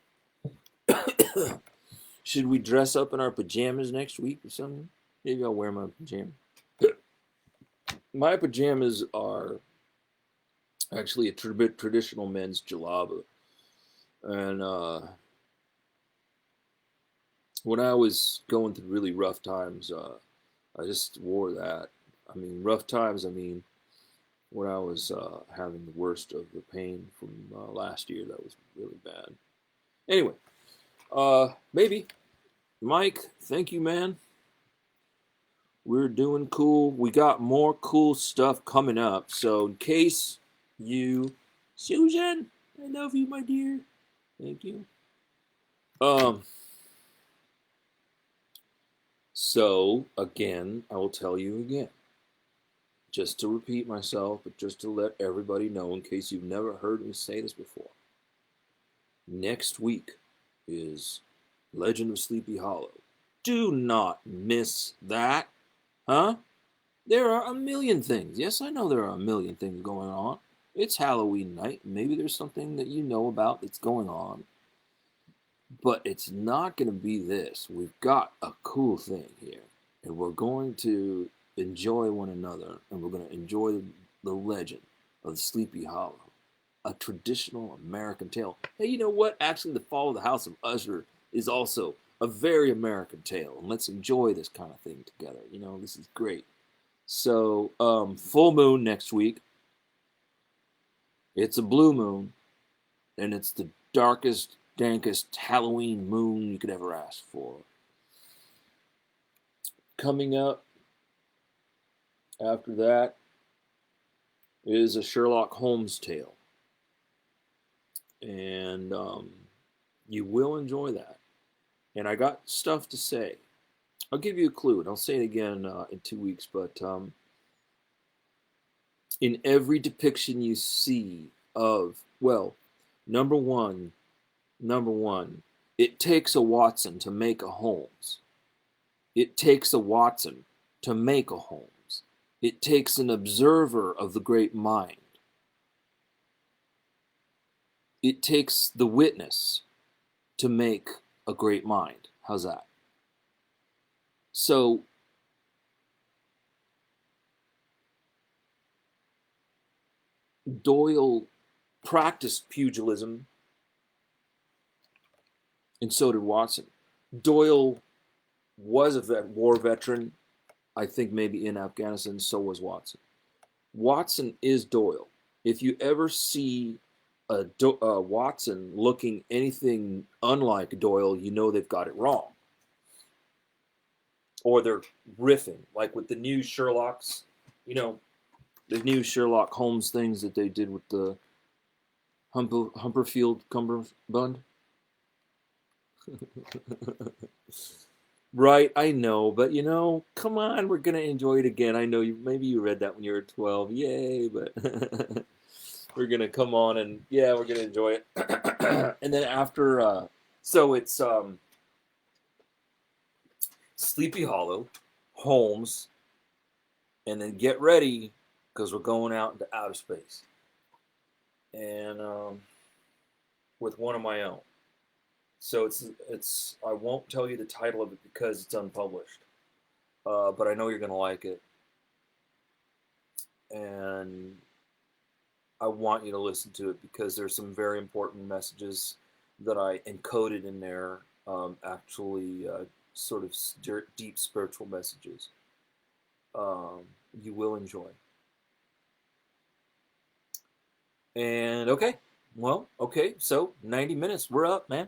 should we dress up in our pajamas next week or something? Maybe I'll wear my pajamas. My pajamas are actually a traditional men's jalaba. And when I was going through really rough times, I just wore that. I mean, rough times, I mean, when I was having the worst of the pain from last year, that was really bad. Anyway, maybe. Mike, thank you, man. We're doing cool. We got more cool stuff coming up. So in case you... Susan, I love you, my dear. Thank you. So, again, I will tell you again. Just to repeat myself, but just to let everybody know in case you've never heard me say this before. Next week is Legend of Sleepy Hollow. Do not miss that. Huh? There are a million things. Yes, I know there are a million things going on. It's Halloween night. Maybe there's something that you know about that's going on. But it's not going to be this. We've got a cool thing here. And we're going to enjoy one another. And we're going to enjoy the legend of Sleepy Hollow. A traditional American tale. Hey, you know what? Actually, the Fall of the House of Usher is also a very American tale. And let's enjoy this kind of thing together. You know, this is great. So, full moon next week. It's a blue moon. And it's the darkest, dankest Halloween moon you could ever ask for. Coming up after that is a Sherlock Holmes tale. And you will enjoy that. And I got stuff to say. I'll give you a clue, and I'll say it again in 2 weeks. But in every depiction you see of, well, number one, it takes a Watson to make a Holmes. It takes a Watson to make a Holmes. It takes an observer of the great mind. It takes the witness to make a great mind. How's that? So, Doyle practiced pugilism, and so did Watson. Doyle was a war veteran, I think maybe in Afghanistan, so was Watson. Watson is Doyle. If you ever see Watson looking anything unlike Doyle, you know they've got it wrong. Or they're riffing, like with the new Sherlocks, you know, the new Sherlock Holmes things that they did with the Humperfield Cumberbund. Right, I know, but come on, we're gonna enjoy it again. I know maybe you read that when you were 12, yay, but we're gonna come on and yeah, we're gonna enjoy it. And then after, so it's Sleepy Hollow, Holmes, and then get ready because we're going out into outer space, and with one of my own. So it's I won't tell you the title of it because it's unpublished, but I know you're gonna like it, and I want you to listen to it because there's some very important messages that I encoded in there. Actually, sort of deep spiritual messages. You will enjoy. And okay, well, okay, so 90 minutes, we're up, man.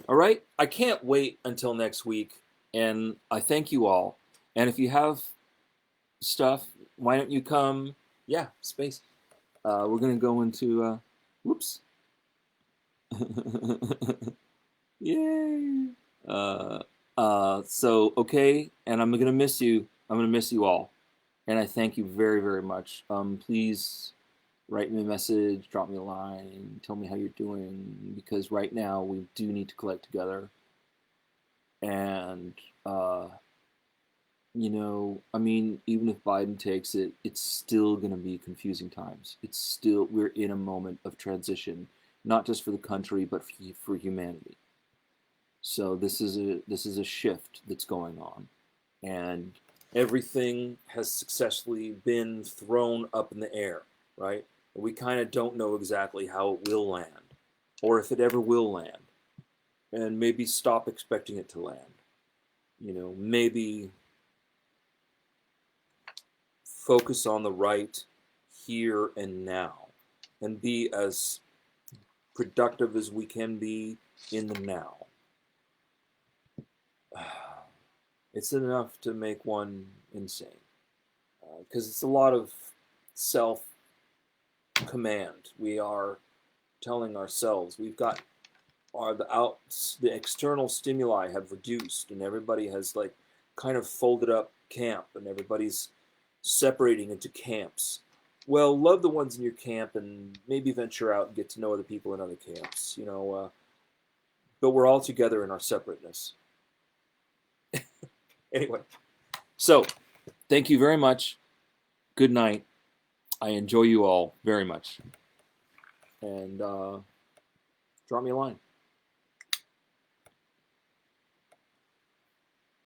All right, I can't wait until next week, and I thank you all. And if you have stuff, why don't you come? Yeah, space. We're gonna go into. Whoops. Yay. Uh, so okay, and I'm gonna miss you. I'm gonna miss you all, and I thank you very, very much. Please write me a message, drop me a line, tell me how you're doing, because right now we do need to collect together. And I mean, even if Biden takes it, it's still going to be confusing times. We're in a moment of transition, not just for the country, but for humanity. So this is a shift that's going on, and everything has successfully been thrown up in the air, right? We kind of don't know exactly how it will land, or if it ever will land, and maybe stop expecting it to land. Maybe focus on the right here and now, and be as productive as we can be in the now. It's enough to make one insane because it's a lot of self command. We are telling ourselves we've got the external stimuli have reduced, and everybody has like kind of folded up camp, and everybody's separating into camps. Well, love the ones in your camp, and maybe venture out and get to know other people in other camps. But we're all together in our separateness. Anyway, so thank you very much. Good night. I enjoy you all very much, and drop me a line.